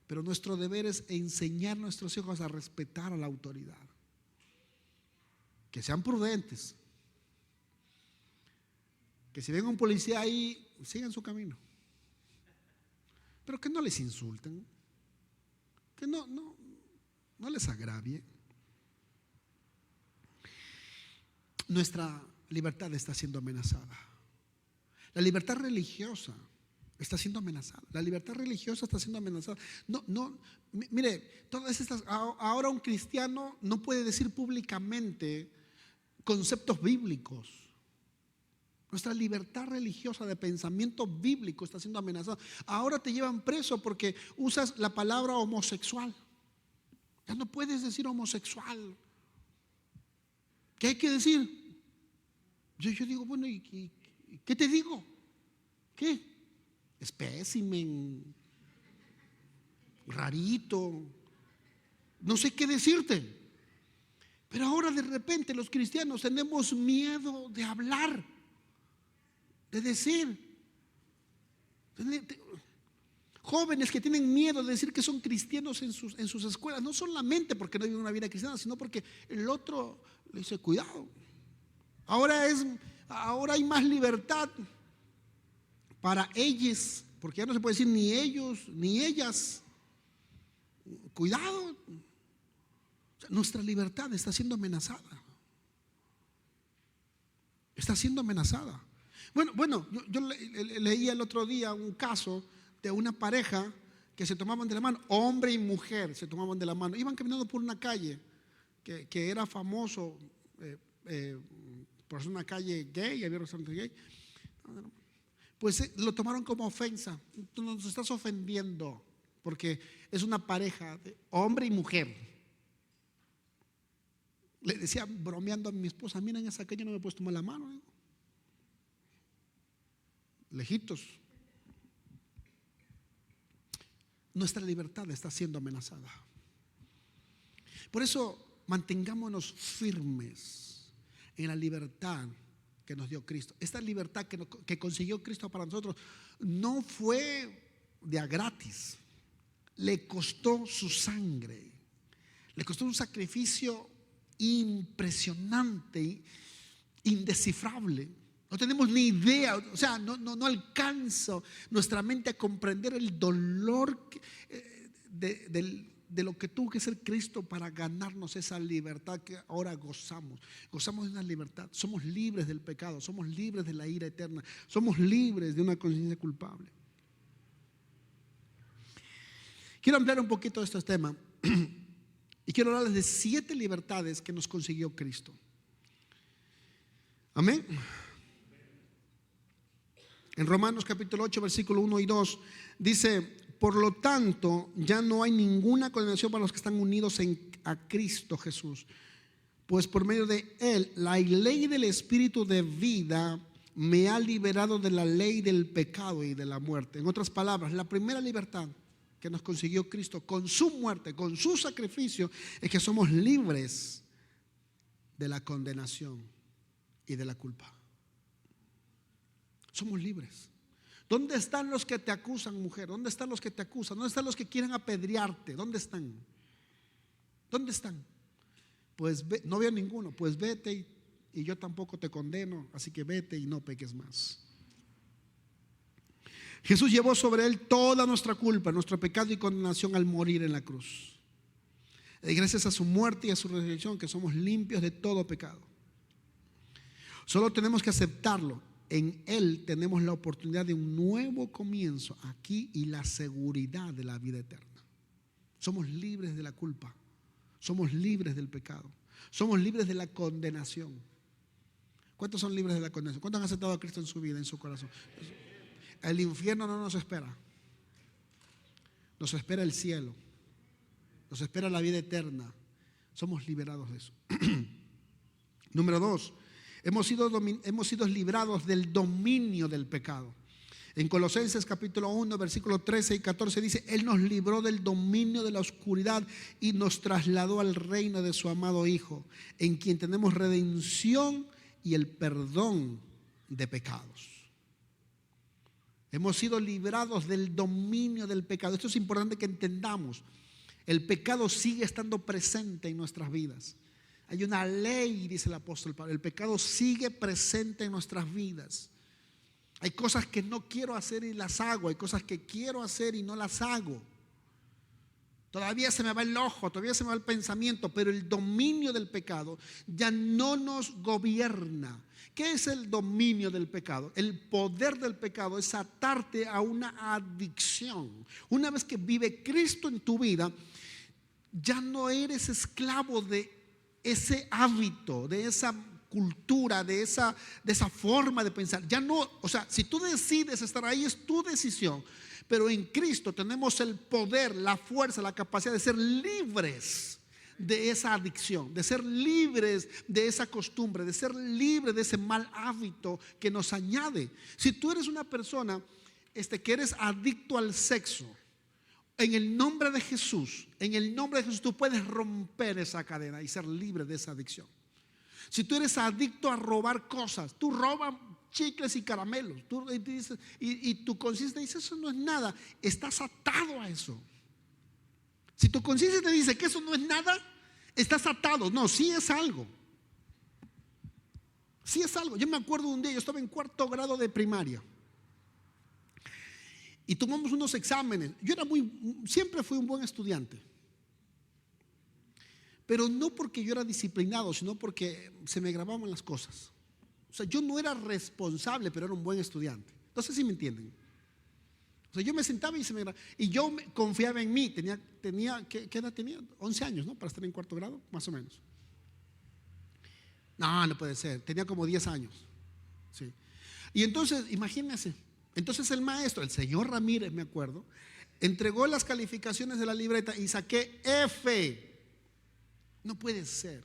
Speaker 1: pero nuestro deber es enseñar a nuestros hijos a respetar a la autoridad. Que sean prudentes. Que si ven un policía ahí, sigan su camino. Pero que no les insulten. Que no No les agravie. Nuestra libertad está siendo amenazada. La libertad religiosa está siendo amenazada. La libertad religiosa está siendo amenazada. Mire, todas estas, ahora un cristiano no puede decir públicamente conceptos bíblicos. Nuestra libertad religiosa de pensamiento bíblico está siendo amenazada. Ahora te llevan preso porque usas la palabra homosexual. Ya no puedes decir homosexual. ¿Qué hay que decir? Yo digo, bueno, ¿y qué te digo? ¿Qué? Espécimen, rarito, no sé qué decirte. Pero ahora de repente los cristianos tenemos miedo de hablar, de decir. Jóvenes que tienen miedo de decir que son cristianos en sus escuelas, no solamente porque no viven una vida cristiana, sino porque el otro le dice, cuidado. Ahora hay más libertad para ellos, porque ya no se puede decir ni ellos ni ellas. Cuidado. O sea, nuestra libertad está siendo amenazada. Está siendo amenazada. Bueno, yo leí el otro día un caso de una pareja que se tomaban de la mano, hombre y mujer se tomaban de la mano, iban caminando por una calle que era famoso por ser una calle gay, había restaurantes gay. Pues lo tomaron como ofensa. Tú nos estás ofendiendo porque es una pareja de hombre y mujer. Le decía bromeando a mi esposa, mira, en esa calle no me puedes tomar la mano, digo. Lejitos. Nuestra libertad está siendo amenazada. Por eso mantengámonos firmes en la libertad que nos dio Cristo. Esta libertad que consiguió Cristo para nosotros no fue de a gratis. Le costó su sangre. Le costó un sacrificio impresionante, indescifrable. No tenemos ni idea, o sea, no alcanza nuestra mente a comprender el dolor de lo que tuvo que ser Cristo para ganarnos esa libertad que ahora gozamos. Gozamos de una libertad, somos libres del pecado, somos libres de la ira eterna, somos libres de una conciencia culpable. Quiero ampliar un poquito de estos temas y quiero hablarles de 7 libertades que nos consiguió Cristo. Amén. En Romanos capítulo 8 versículo 1 y 2 dice: por lo tanto ya no hay ninguna condenación para los que están unidos a Cristo Jesús, pues por medio de Él la ley del Espíritu de vida me ha liberado de la ley del pecado y de la muerte. En otras palabras, la primera libertad que nos consiguió Cristo con su muerte, con su sacrificio, es que somos libres de la condenación y de la culpa. Somos libres. ¿Dónde están los que te acusan, mujer? ¿Dónde están los que te acusan? ¿Dónde están los que quieren apedrearte? ¿Dónde están? ¿Dónde están? Pues no veo ninguno. Pues vete y yo tampoco te condeno, así que vete y no peques más. Jesús llevó sobre Él toda nuestra culpa, nuestro pecado y condenación al morir en la cruz. Y gracias a su muerte y a su resurrección que somos limpios de todo pecado. Solo tenemos que aceptarlo. En Él tenemos la oportunidad de un nuevo comienzo aquí y la seguridad de la vida eterna. Somos libres de la culpa, somos libres del pecado, somos libres de la condenación. ¿Cuántos son libres de la condenación? ¿Cuántos han aceptado a Cristo en su vida, en su corazón? El infierno no nos espera, nos espera el cielo, nos espera la vida eterna. Somos liberados de eso. Número 2. Hemos sido librados del dominio del pecado. En Colosenses capítulo 1 versículos 13 y 14 dice: Él nos libró del dominio de la oscuridad y nos trasladó al reino de su amado Hijo, en quien tenemos redención y el perdón de pecados. Hemos sido librados del dominio del pecado. Esto es importante que entendamos. El pecado sigue estando presente en nuestras vidas. Hay una ley, dice el apóstol Pablo. El pecado sigue presente en nuestras vidas. Hay cosas que no quiero hacer y las hago. Hay cosas que quiero hacer y no las hago. todavía se me va el ojo, todavía se me va el pensamiento, pero el dominio del pecado ya no nos gobierna. ¿Qué es el dominio del pecado? El poder del pecado es atarte a una adicción. Una vez que vive Cristo en tu vida, ya no eres esclavo de ese hábito, de esa cultura, de esa forma de pensar. Ya no, o sea, si tú decides estar ahí es tu decisión, pero en Cristo tenemos el poder, la fuerza, la capacidad de ser libres de esa adicción, de ser libres de esa costumbre, de ser libres de ese mal hábito que nos añade. Si tú eres una persona que eres adicto al sexo, en el nombre de Jesús, tú puedes romper esa cadena y ser libre de esa adicción. Si tú eres adicto a robar cosas, tú robas chicles y caramelos, y tu conciencia dice eso no es nada, estás atado a eso. Si tu conciencia te dice que eso no es nada, estás atado. No, sí es algo. Sí es algo. Yo me acuerdo de un día, yo estaba en 4º grado de primaria y tomamos unos exámenes. Yo siempre fui un buen estudiante, pero no porque yo era disciplinado, sino porque se me grababan las cosas. O sea, yo no era responsable, pero era un buen estudiante. No sé si me entienden. O sea, yo me sentaba y yo confiaba en mí. ¿Qué edad tenía? 11 años, ¿no? Para estar en 4º grado, más o menos. No puede ser. Tenía como 10 años. Sí. Y entonces, imagínense. Entonces el maestro, el señor Ramírez, me acuerdo, entregó las calificaciones de la libreta y saqué F. No puede ser.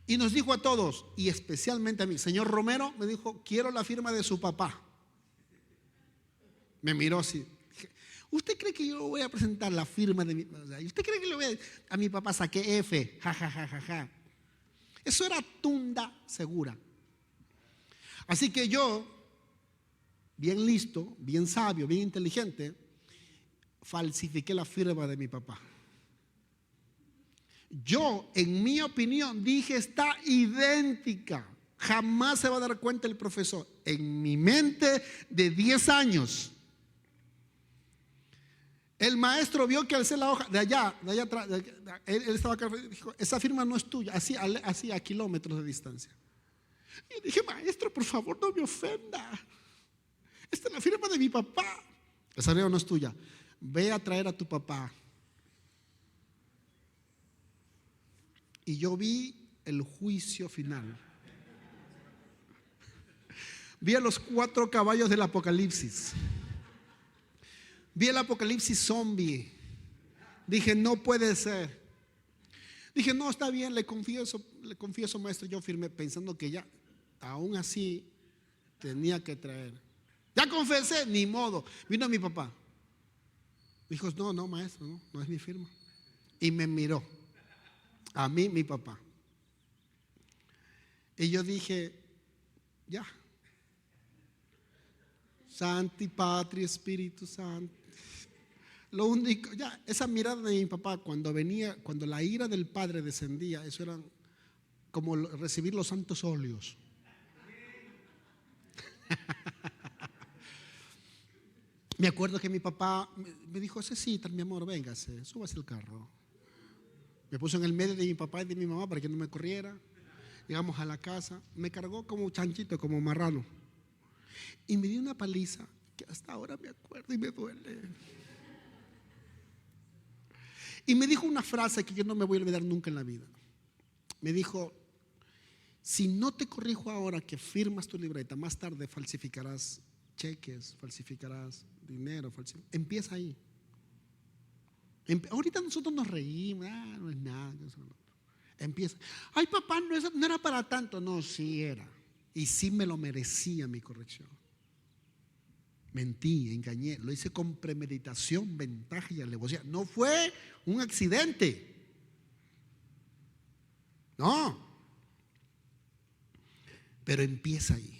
Speaker 1: Y nos dijo a todos, y especialmente a mí, señor Romero, me dijo, quiero la firma de su papá. Me miró así. ¿Usted cree que yo voy a presentar la firma de mi papá? ¿Usted cree que le voy a mi papá saqué F? Ja, ja, ja, ja, ja. Eso era tunda segura. Así que yo, bien listo, bien sabio, bien inteligente, falsifiqué la firma de mi papá. Yo, en mi opinión, dije está idéntica. Jamás se va a dar cuenta el profesor. En mi mente de 10 años, el maestro vio que alcé la hoja de allá atrás. Él estaba acá, dijo, esa firma no es tuya, así a kilómetros de distancia. Y dije, maestro, por favor, no me ofenda. Esta es la firma de mi papá. Esa firma no es tuya. Ve a traer a tu papá. Y yo vi el juicio final. Vi a los 4 caballos del Apocalipsis. Vi el Apocalipsis zombie. Dije, no puede ser. Dije, no, está bien, le confieso, maestro. Yo firmé pensando que ya, aún así, tenía que traer. Ya confesé, ni modo. Vino mi papá. Dijo, no, maestro, no es mi firma. Y me miró. A mí, mi papá. Y yo dije, ya. Santi, Patria, Espíritu Santo. Lo único, ya, esa mirada de mi papá cuando la ira del Padre descendía, eso era como recibir los santos óleos. Me acuerdo que mi papá me dijo, Cecita, mi amor, véngase, súbase el carro. Me puso en el medio de mi papá y de mi mamá para que no me corriera. Llegamos a la casa, me cargó como chanchito, como marrano. Y me dio una paliza que hasta ahora me acuerdo y me duele. Y me dijo una frase que yo no me voy a olvidar nunca en la vida. Me dijo, si no te corrijo ahora que firmas tu libreta, más tarde falsificarás cheques, falsificarás dinero, empieza ahí. Ahorita nosotros nos reímos, no es nada. Empieza, ay papá, no era para tanto. No, sí era. Y sí me lo merecía mi corrección. Mentí, engañé, lo hice con premeditación, ventaja y alevosía. No fue un accidente. No. Pero empieza ahí.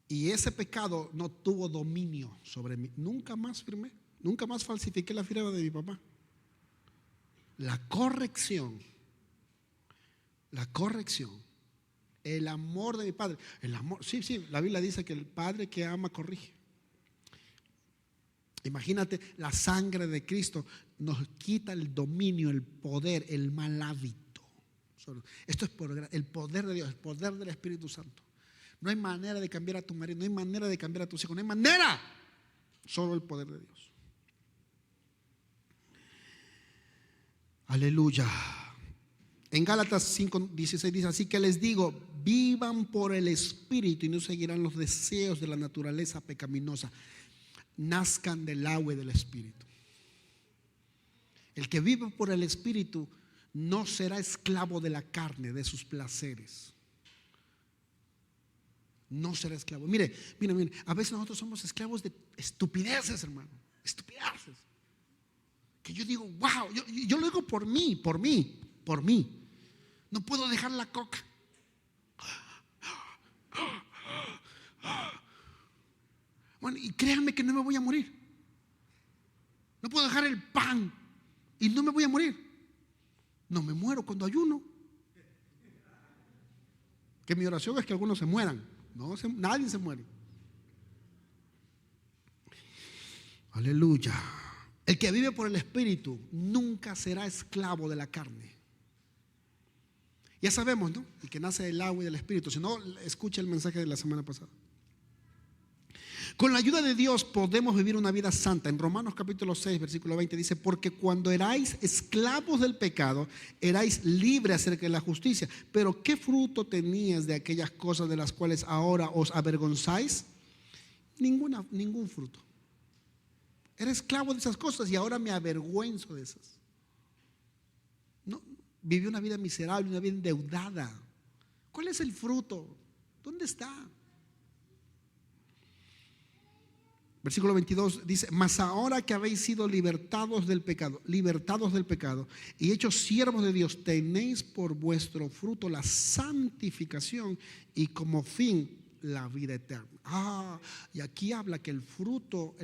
Speaker 1: Y ese pecado no tuvo dominio sobre mí. Nunca más firmé, nunca más falsifiqué la firma de mi papá. La corrección El amor de mi Padre. El amor, sí, la Biblia dice que el Padre que ama corrige. Imagínate, la sangre de Cristo nos quita el dominio, el poder, el mal hábito. Esto es por el poder de Dios, el poder del Espíritu Santo. No hay manera de cambiar a tu marido, no hay manera de cambiar a tus hijos, no hay manera. Solo el poder de Dios. Aleluya. En Gálatas 5:16 dice: así que les digo, vivan por el Espíritu y no seguirán los deseos de la naturaleza pecaminosa. Nazcan del agua y del Espíritu. El que vive por el Espíritu no será esclavo de la carne, de sus placeres. No será esclavo. Mire, a veces nosotros somos esclavos de estupideces, hermano. Estupideces. Que yo digo, wow, yo lo digo por mí. No puedo dejar la coca. Bueno, y créanme que no me voy a morir. No puedo dejar el pan y no me voy a morir. No me muero cuando ayuno. Que mi oración es que algunos se mueran. No, nadie se muere. Aleluya. El que vive por el Espíritu nunca será esclavo de la carne. Ya sabemos, ¿no? El que nace del agua y del Espíritu. Si no, escucha el mensaje de la semana pasada. Con la ayuda de Dios podemos vivir una vida santa. En Romanos capítulo 6 versículo 20 dice: porque cuando erais esclavos del pecado, erais libres acerca de la justicia. Pero ¿qué fruto tenías de aquellas cosas de las cuales ahora os avergonzáis? Ningún fruto. Era esclavo de esas cosas y ahora me avergüenzo de esas. No, viví una vida miserable, una vida endeudada. ¿Cuál es el fruto? ¿Dónde está? Versículo 22 dice: mas ahora que habéis sido libertados del pecado y hechos siervos de Dios, tenéis por vuestro fruto la santificación y como fin la vida eterna. Y aquí habla que el fruto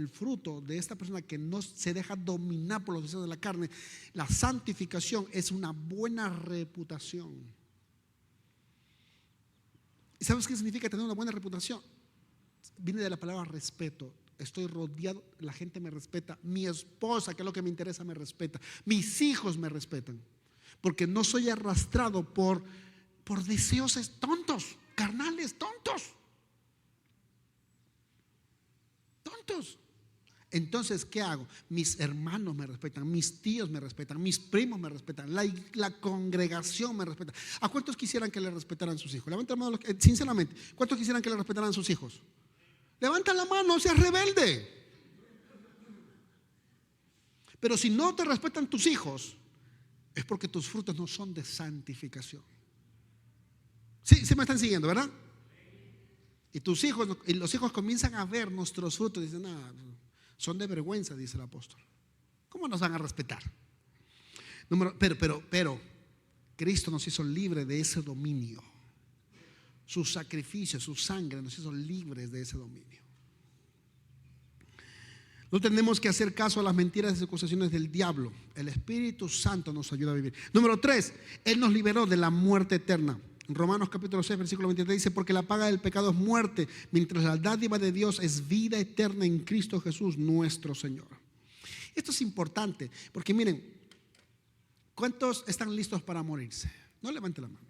Speaker 1: de esta persona que no se deja dominar por los deseos de la carne, la santificación es una buena reputación. ¿Y sabes qué significa tener una buena reputación? Viene de la palabra respeto. Estoy rodeado, la gente me respeta. Mi esposa, que es lo que me interesa, me respeta. Mis hijos me respetan. Porque no soy arrastrado por deseos tontos, carnales, tontos. Entonces, ¿qué hago? Mis hermanos me respetan, mis tíos me respetan, mis primos me respetan, la congregación me respeta. ¿A cuántos quisieran que le respetaran sus hijos? Levanta la mano, sinceramente, ¿cuántos quisieran que le respetaran sus hijos? Levanta la mano, no seas rebelde. Pero si no te respetan tus hijos, es porque tus frutos no son de santificación. Sí, se me están siguiendo, ¿verdad? Y tus hijos, y los hijos comienzan a ver nuestros frutos y dicen: son de vergüenza, dice el apóstol. ¿Cómo nos van a respetar? Pero Cristo nos hizo libre de ese dominio. Su sacrificio, su sangre nos hizo libres de ese dominio. No tenemos que hacer caso a las mentiras y acusaciones del diablo. El Espíritu Santo nos ayuda a vivir. Número 3, Él nos liberó de la muerte eterna. En Romanos capítulo 6 versículo 23 dice: porque la paga del pecado es muerte, mientras la dádiva de Dios es vida eterna en Cristo Jesús nuestro Señor. Esto es importante porque miren, ¿cuántos están listos para morirse? No levante la mano.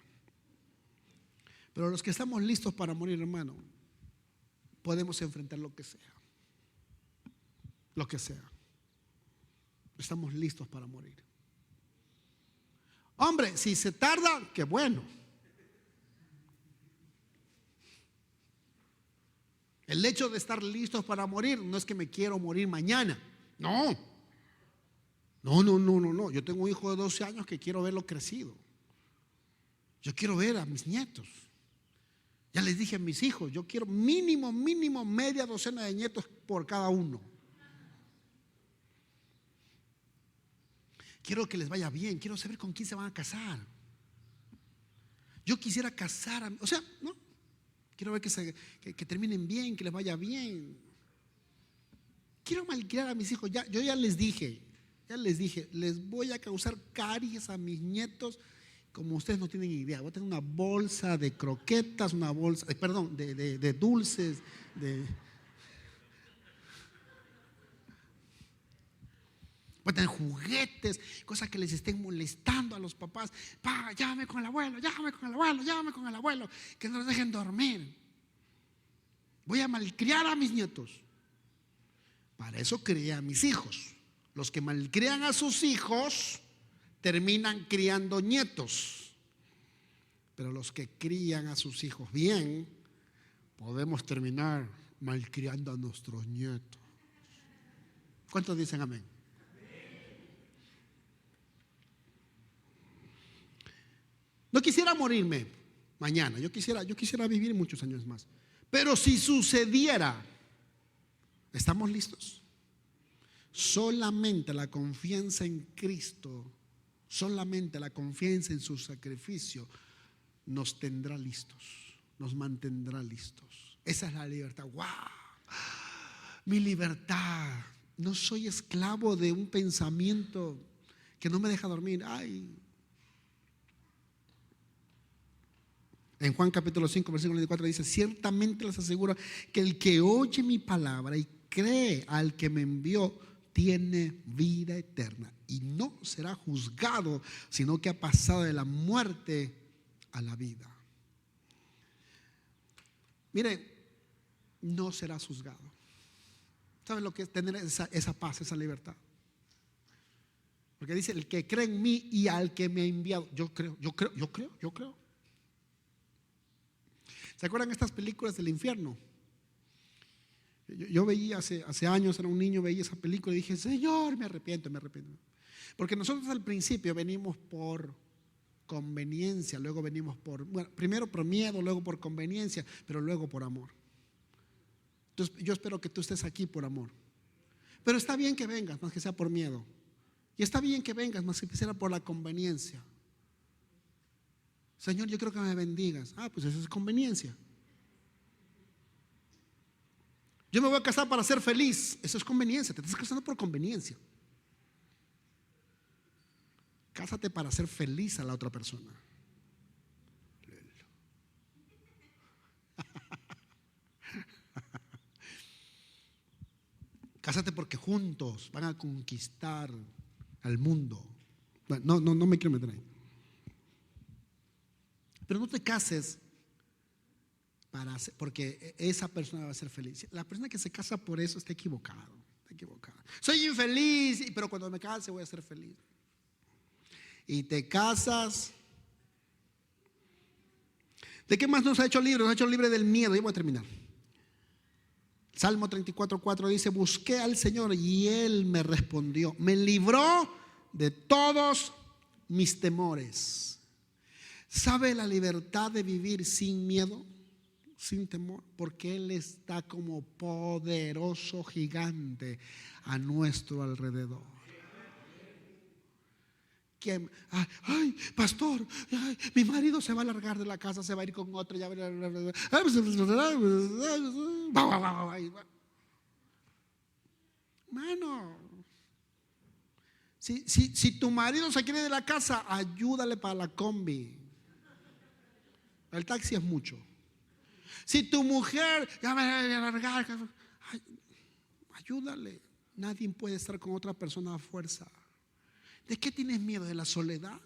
Speaker 1: Pero los que estamos listos para morir, hermano, podemos enfrentar lo que sea. Lo que sea. Estamos listos para morir. Hombre, si se tarda, qué bueno. El hecho de estar listos para morir no es que me quiero morir mañana. No. Yo tengo un hijo de 12 años que quiero verlo crecido. Yo quiero ver a mis nietos. Ya les dije a mis hijos, yo quiero mínimo media docena de nietos por cada uno. Quiero que les vaya bien, quiero saber con quién se van a casar. Yo quisiera casar, ¿no? Quiero ver que terminen bien, que les vaya bien. Quiero malcriar a mis hijos. Yo ya les dije, les voy a causar caries a mis nietos como ustedes no tienen idea. Voy a tener una bolsa de croquetas, una bolsa, perdón, de dulces, voy a tener juguetes, cosas que les estén molestando a los papás. Pa, llámame con el abuelo, llámame con el abuelo, llámame con el abuelo, que no los dejen dormir. Voy a malcriar a mis nietos. Para eso crié a mis hijos. Los que malcrían a sus hijos terminan criando nietos. Pero los que crían a sus hijos bien, podemos terminar malcriando a nuestros nietos. ¿Cuántos dicen amén? No quisiera morirme mañana. Yo quisiera vivir muchos años más. Pero si sucediera, ¿estamos listos? Solamente la confianza en Cristo, solamente la confianza en su sacrificio nos tendrá listos, nos mantendrá listos. Esa es la libertad. ¡Wow! Mi libertad. No soy esclavo de un pensamiento que no me deja dormir. Ay. En Juan capítulo 5, versículo 24 dice: ciertamente les aseguro que el que oye mi palabra y cree al que me envió tiene vida eterna y no será juzgado, sino que ha pasado de la muerte a la vida. Mire, no serás juzgado. ¿Saben lo que es tener esa paz, esa libertad? Porque dice: el que cree en mí y al que me ha enviado. Yo creo. ¿Se acuerdan estas películas del infierno? Yo veía hace años, era un niño, veía esa película y dije: Señor, me arrepiento. Porque nosotros al principio venimos por conveniencia, luego venimos primero por miedo, luego por conveniencia, pero luego por amor. Entonces yo espero que tú estés aquí por amor. Pero está bien que vengas, más que sea por miedo. Y está bien que vengas, más que sea por la conveniencia. Señor, yo creo que me bendigas. Pues eso es conveniencia. Yo me voy a casar para ser feliz. Eso es conveniencia. Te estás casando por conveniencia. Cásate para ser feliz a la otra persona. Cásate porque juntos van a conquistar al mundo. Bueno, no me quiero meter ahí. Pero no te cases porque esa persona va a ser feliz. La persona que se casa por eso está equivocado. Soy infeliz, pero cuando me case voy a ser feliz. Y te casas. ¿De qué más nos ha hecho libre? Nos ha hecho libre del miedo. Y voy a terminar. Salmo 34:4 dice: busqué al Señor y Él me respondió. Me libró de todos mis temores. ¿Sabe la libertad de vivir sin miedo, sin temor? Porque Él está como poderoso gigante a nuestro alrededor. Ay, pastor, mi marido se va a largar de la casa, se va a ir con otro. Mano, si tu marido se quiere de la casa, ayúdale para la combi. El taxi es mucho. Si tu mujer ya me va a largar, ayúdale. Nadie puede estar con otra persona a fuerza. ¿De qué tienes miedo? ¿De la soledad?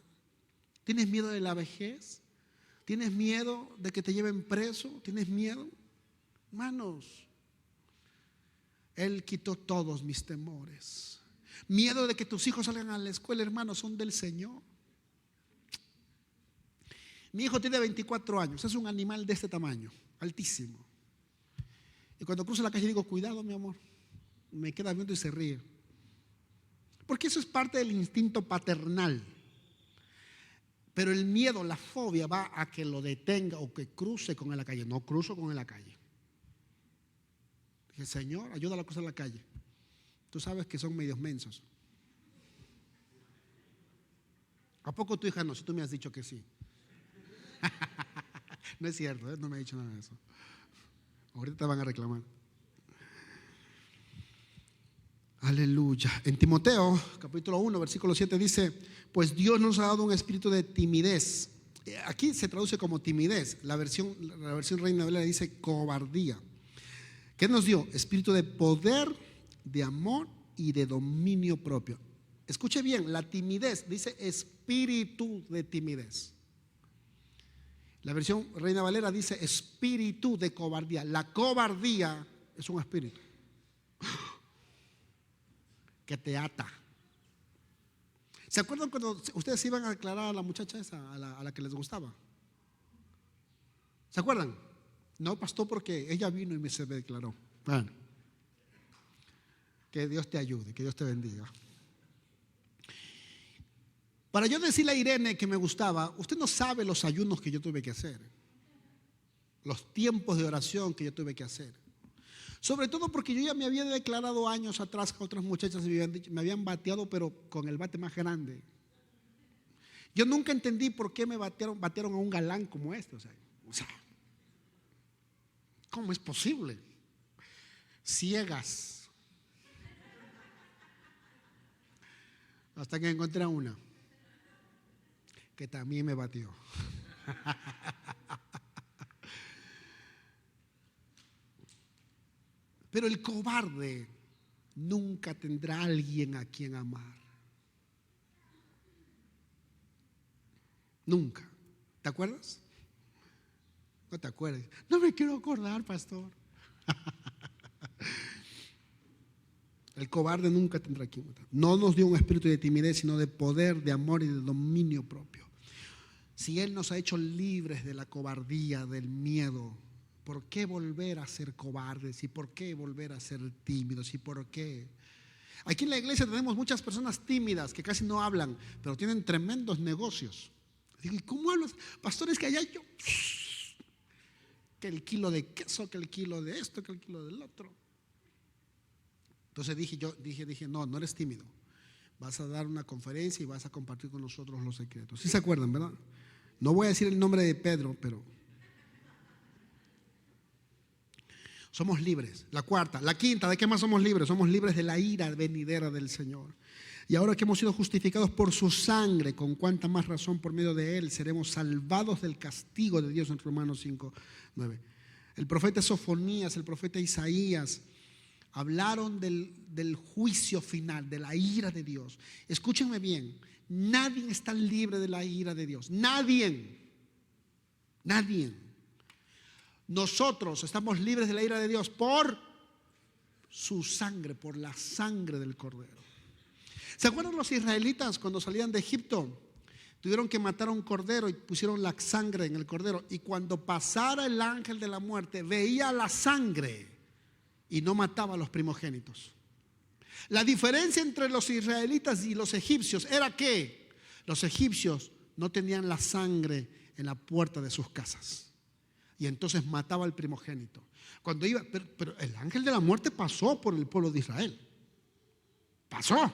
Speaker 1: ¿Tienes miedo de la vejez? ¿Tienes miedo de que te lleven preso? ¿Tienes miedo? Hermanos, Él quitó todos mis temores. Miedo de que tus hijos salgan a la escuela, hermanos, son del Señor. Mi hijo tiene 24 años, es un animal de este tamaño, altísimo. Y cuando cruzo la calle digo: cuidado, mi amor. Me queda viendo y se ríe. Porque eso es parte del instinto paternal. Pero el miedo, la fobia va a que lo detenga o que cruce con él la calle. No cruzo con él la calle. Dije: Señor, ayúdalo a cruzar la calle. Tú sabes que son medios mensos. ¿A poco tu hija no? Si tú me has dicho que sí. No es cierto, no me ha dicho nada de eso. Ahorita te van a reclamar. Aleluya. En Timoteo, capítulo 1, versículo 7 dice: pues Dios nos ha dado un espíritu de timidez. Aquí se traduce como timidez. La versión Reina Valera dice cobardía. ¿Qué nos dio? Espíritu de poder, de amor y de dominio propio. Escuche bien, la timidez dice espíritu de timidez. La versión Reina Valera dice espíritu de cobardía. La cobardía es un espíritu que te ata. ¿Se acuerdan cuando ustedes iban a declarar a la muchacha esa, a la que les gustaba? ¿Se acuerdan? No, pastor, porque ella vino y se me declaró. Bueno, que Dios te ayude, que Dios te bendiga. Para yo decirle a Irene que me gustaba, usted no sabe los ayunos que yo tuve que hacer, los tiempos de oración que yo tuve que hacer. Sobre todo porque yo ya me había declarado años atrás que otras muchachas me habían bateado, pero con el bate más grande. Yo nunca entendí por qué me batearon a un galán como este. O sea, ¿cómo es posible? Ciegas. Hasta que encontré a una que también me batió. Pero el cobarde nunca tendrá a alguien a quien amar. Nunca. ¿Te acuerdas? No te acuerdas. No me quiero acordar, pastor. El cobarde nunca tendrá a quien amar. No nos dio un espíritu de timidez, sino de poder, de amor y de dominio propio. Si Él nos ha hecho libres de la cobardía, del miedo, ¿por qué volver a ser cobardes? ¿Y por qué volver a ser tímidos? ¿Y por qué? Aquí en la iglesia tenemos muchas personas tímidas que casi no hablan, pero tienen tremendos negocios. Digo, ¿y cómo hablas? Pastores, que allá yo, que el kilo de queso, que el kilo de esto, que el kilo del otro. Entonces dije, no eres tímido. Vas a dar una conferencia y vas a compartir con nosotros los secretos. ¿Sí se acuerdan, verdad? No voy a decir el nombre de Pedro, pero somos libres. La quinta, ¿de qué más somos libres? Somos libres de la ira venidera del Señor. Y ahora que hemos sido justificados por su sangre, con cuánta más razón por medio de Él seremos salvados del castigo de Dios, en Romanos 5, 9. El profeta Sofonías, el profeta Isaías hablaron del juicio final, de la ira de Dios. Escúchenme bien, nadie está libre de la ira de Dios. Nadie. Nosotros estamos libres de la ira de Dios por su sangre, por la sangre del Cordero. ¿Se acuerdan los israelitas cuando salían de Egipto? Tuvieron que matar a un cordero y pusieron la sangre en el cordero. Y cuando pasara el ángel de la muerte, veía la sangre y no mataba a los primogénitos. La diferencia entre los israelitas y los egipcios era que los egipcios no tenían la sangre en la puerta de sus casas. Y entonces mataba al primogénito. Cuando iba, pero el ángel de la muerte pasó por el pueblo de Israel. Pasó.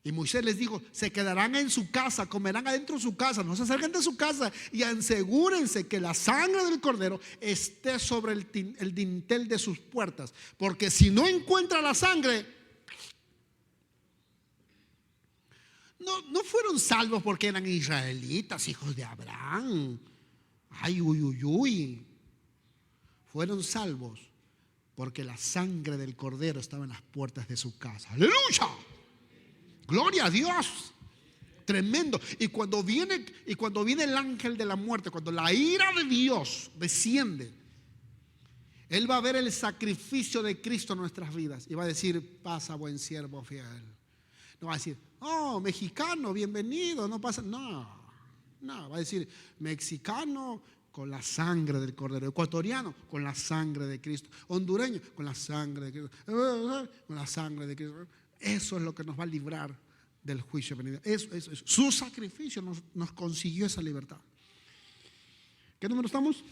Speaker 1: Y Moisés les dijo: se quedarán en su casa, comerán adentro de su casa, no se acerquen de su casa, y asegúrense que la sangre del cordero esté sobre el dintel de sus puertas, porque si no encuentra la sangre, no fueron salvos porque eran israelitas, hijos de Abraham. Ay, uy. Fueron salvos porque la sangre del cordero estaba en las puertas de su casa. ¡Aleluya! Gloria a Dios. Tremendo. Y cuando viene el ángel de la muerte, cuando la ira de Dios desciende, Él va a ver el sacrificio de Cristo en nuestras vidas y va a decir: pasa, buen siervo fiel. No va a decir: oh, mexicano, bienvenido, no pasa. No, va a decir: mexicano, con la sangre del Cordero; ecuatoriano, con la sangre de Cristo; hondureño, con la sangre de Cristo; con la sangre de Cristo. Eso es lo que nos va a librar del juicio venidero. Eso. Su sacrificio nos consiguió esa libertad. ¿Qué número estamos?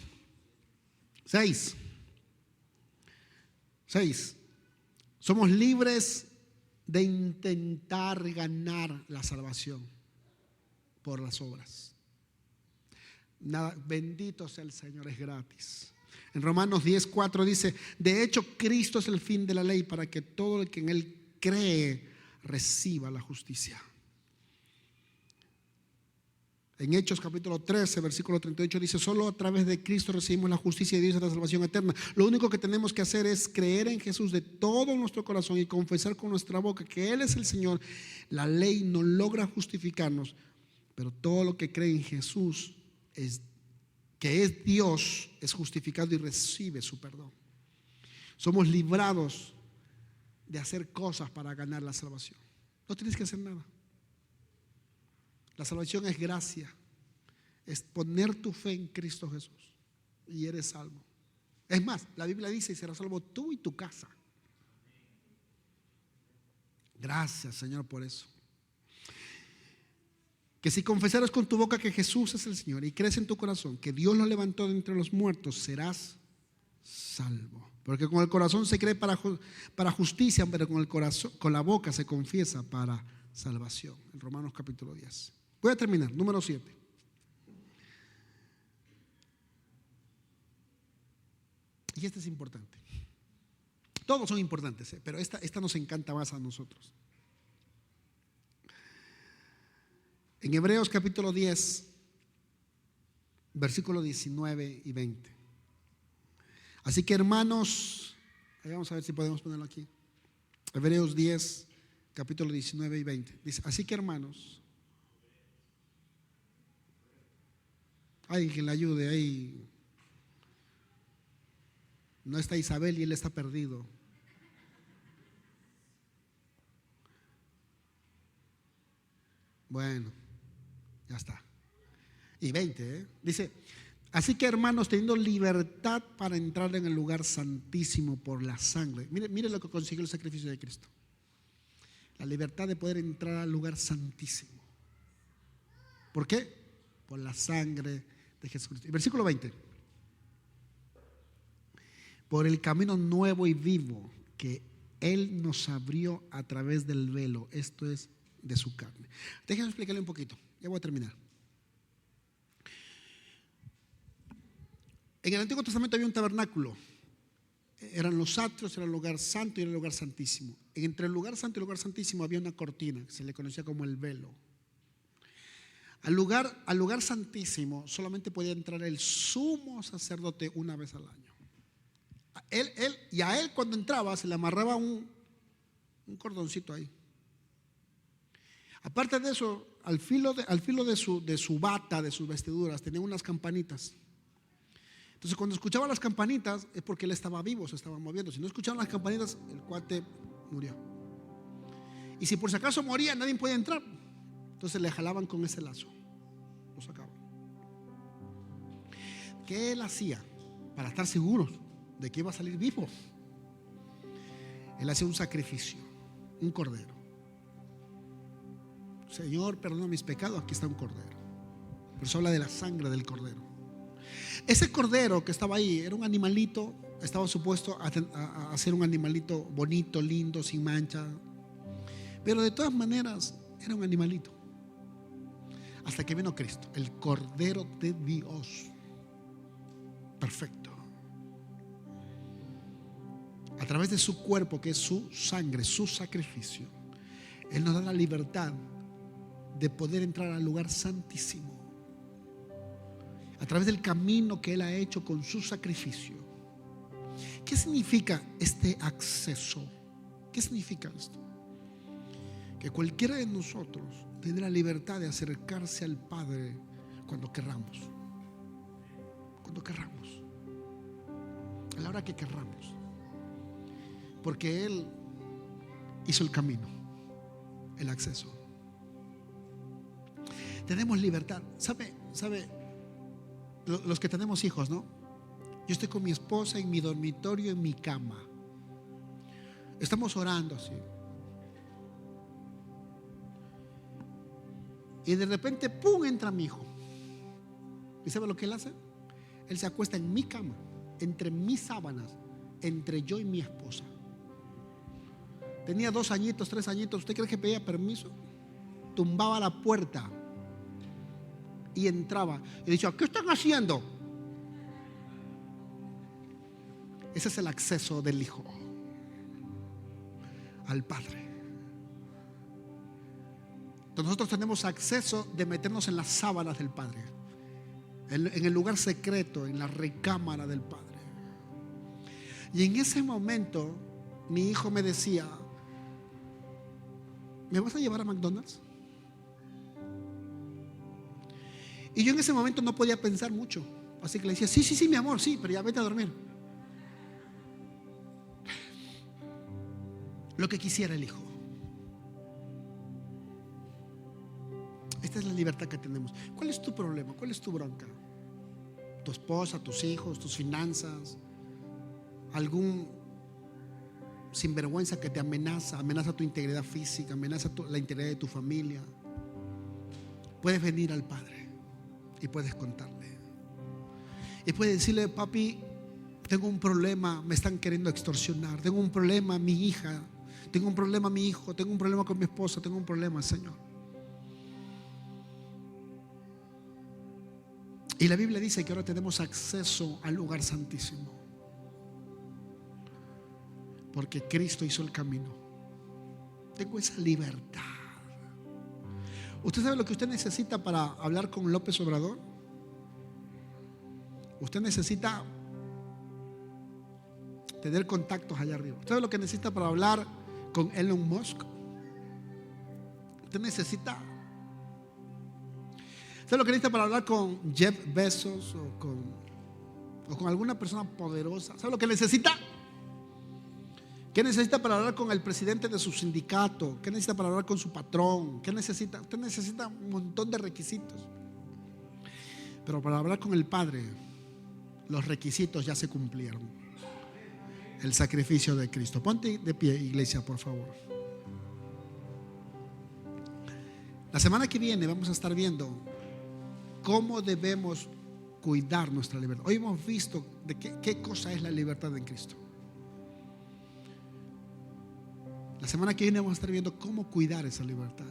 Speaker 1: 6. Somos libres de intentar ganar la salvación por las obras. Nada, bendito sea el Señor, es gratis. En Romanos 10:4 dice: de hecho, Cristo es el fin de la ley, para que todo el que en Él cree reciba la justicia. En Hechos capítulo 13, versículo 38 dice: solo a través de Cristo recibimos la justicia de Dios y la salvación eterna. Lo único que tenemos que hacer es creer en Jesús de todo nuestro corazón y confesar con nuestra boca que Él es el Señor. La ley no logra justificarnos, pero todo lo que cree en Jesús, que es Dios, es justificado y recibe su perdón. Somos librados de hacer cosas para ganar la salvación. No tienes que hacer nada. La salvación es gracia, es poner tu fe en Cristo Jesús y eres salvo. Es más, la Biblia dice: y serás salvo tú y tu casa. Gracias, Señor, por eso. Que si confesaras con tu boca que Jesús es el Señor y crees en tu corazón que Dios lo levantó de entre los muertos, serás salvo. Porque con el corazón se cree para justicia, pero con la boca se confiesa para salvación. En Romanos capítulo 10. Voy a terminar, número 7. Y este es importante. Todos son importantes, pero esta nos encanta más a nosotros. En Hebreos capítulo 10, versículos 19 y 20. Así que, hermanos, vamos a ver si podemos ponerlo aquí. Hebreos 10, capítulo 19 y 20. Dice: así que, hermanos, alguien que le ayude ahí. No está Isabel y él está perdido. Bueno, ya está. Y 20, dice: así que, hermanos, teniendo libertad para entrar en el lugar santísimo por la sangre. Mire lo que consiguió el sacrificio de Cristo. La libertad de poder entrar al lugar santísimo. ¿Por qué? Por la sangre de Jesucristo. Y versículo 20: por el camino nuevo y vivo que Él nos abrió a través del velo, esto es, de su carne. Déjenme explicarle un poquito, ya voy a terminar. En el Antiguo Testamento había un tabernáculo. Eran los atrios, era el lugar santo y era el lugar santísimo. Entre el lugar santo y el lugar santísimo había una cortina que se le conocía como el velo. Al lugar santísimo solamente podía entrar el sumo sacerdote una vez al año. Y a él cuando entraba se le amarraba un cordoncito ahí. Aparte de eso, al filo de su bata, de sus vestiduras, tenía unas campanitas. Entonces, cuando escuchaba las campanitas es porque él estaba vivo, se estaba moviendo. Si no escuchaban las campanitas, el cuate murió. Y si por si acaso moría, nadie podía entrar. Entonces le jalaban con ese lazo, lo sacaban. ¿Qué él hacía para estar seguros de que iba a salir vivo? Él hacía un sacrificio, un cordero. Señor, perdona mis pecados, aquí está un cordero. Pero eso habla de la sangre del cordero. Ese cordero que estaba ahí era un animalito, estaba supuesto a ser un animalito bonito, lindo, sin mancha. Pero de todas maneras era un animalito. Hasta que vino Cristo, el Cordero de Dios. Perfecto. A través de su cuerpo, que es su sangre, su sacrificio, Él nos da la libertad de poder entrar al lugar santísimo. A través del camino que Él ha hecho con su sacrificio. ¿Qué significa este acceso? ¿Qué significa esto? Que cualquiera de nosotros tiene la libertad de acercarse al Padre cuando querramos. Cuando querramos. A la hora que querramos. Porque Él hizo el camino, el acceso. Tenemos libertad. ¿Sabe? Los que tenemos hijos, ¿no? Yo estoy con mi esposa en mi dormitorio, en mi cama. Estamos orando así. Y de repente, ¡pum!, entra mi hijo. ¿Y sabe lo que él hace? Él se acuesta en mi cama, entre mis sábanas, entre yo y mi esposa. Tenía 2 añitos, 3 añitos. ¿Usted cree que pedía permiso? Tumbaba la puerta y entraba y decía: ¿qué están haciendo? Ese es el acceso del hijo. al Padre. Entonces nosotros tenemos acceso de meternos en las sábanas del Padre, en el lugar secreto, en la recámara del Padre. Y en ese momento mi hijo me decía: ¿me vas a llevar a McDonald's? Y yo en ese momento no podía pensar mucho, así que le decía: sí, mi amor, sí, pero ya vete a dormir. Lo que quisiera el hijo. Esta es la libertad que tenemos. ¿Cuál es tu problema? ¿Cuál es tu bronca? ¿Tu esposa, tus hijos, tus finanzas? ¿Algún sinvergüenza que te amenaza tu integridad física, amenaza la integridad de tu familia? Puedes venir al Padre y puedes contarle. Y puedes decirle: papi, tengo un problema, me están queriendo extorsionar, tengo un problema, mi hija, tengo un problema, mi hijo, tengo un problema con mi esposa, tengo un problema, Señor. Y la Biblia dice que ahora tenemos acceso al lugar santísimo, porque Cristo hizo el camino. Tengo esa libertad. ¿Usted sabe lo que usted necesita para hablar con López Obrador? Usted necesita tener contactos allá arriba. ¿Usted sabe lo que necesita para hablar con Elon Musk? Usted necesita. ¿Sabe lo que necesita para hablar con Jeff Bezos o con alguna persona poderosa? ¿Sabe lo que necesita? ¿Qué necesita para hablar con el presidente de su sindicato? ¿Qué necesita para hablar con su patrón? ¿Qué necesita? Usted necesita un montón de requisitos. Pero para hablar con el Padre, los requisitos ya se cumplieron. El sacrificio de Cristo. Ponte de pie, iglesia, por favor. La semana que viene vamos a estar viendo cómo debemos cuidar nuestra libertad. Hoy hemos visto de qué cosa es la libertad en Cristo. La semana que viene vamos a estar viendo cómo cuidar esa libertad,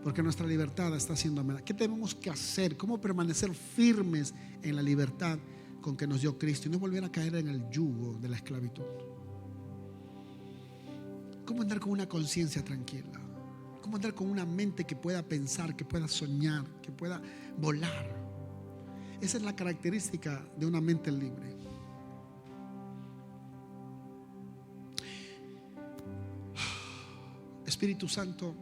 Speaker 1: porque nuestra libertad está siendo amenazada. ¿Qué tenemos que hacer? ¿Cómo permanecer firmes en la libertad con que nos dio Cristo y no volver a caer en el yugo de la esclavitud? ¿Cómo andar con una conciencia tranquila? ¿Cómo andar con una mente que pueda pensar, que pueda soñar, que pueda volar? Esa es la característica de una mente libre. Espíritu Santo,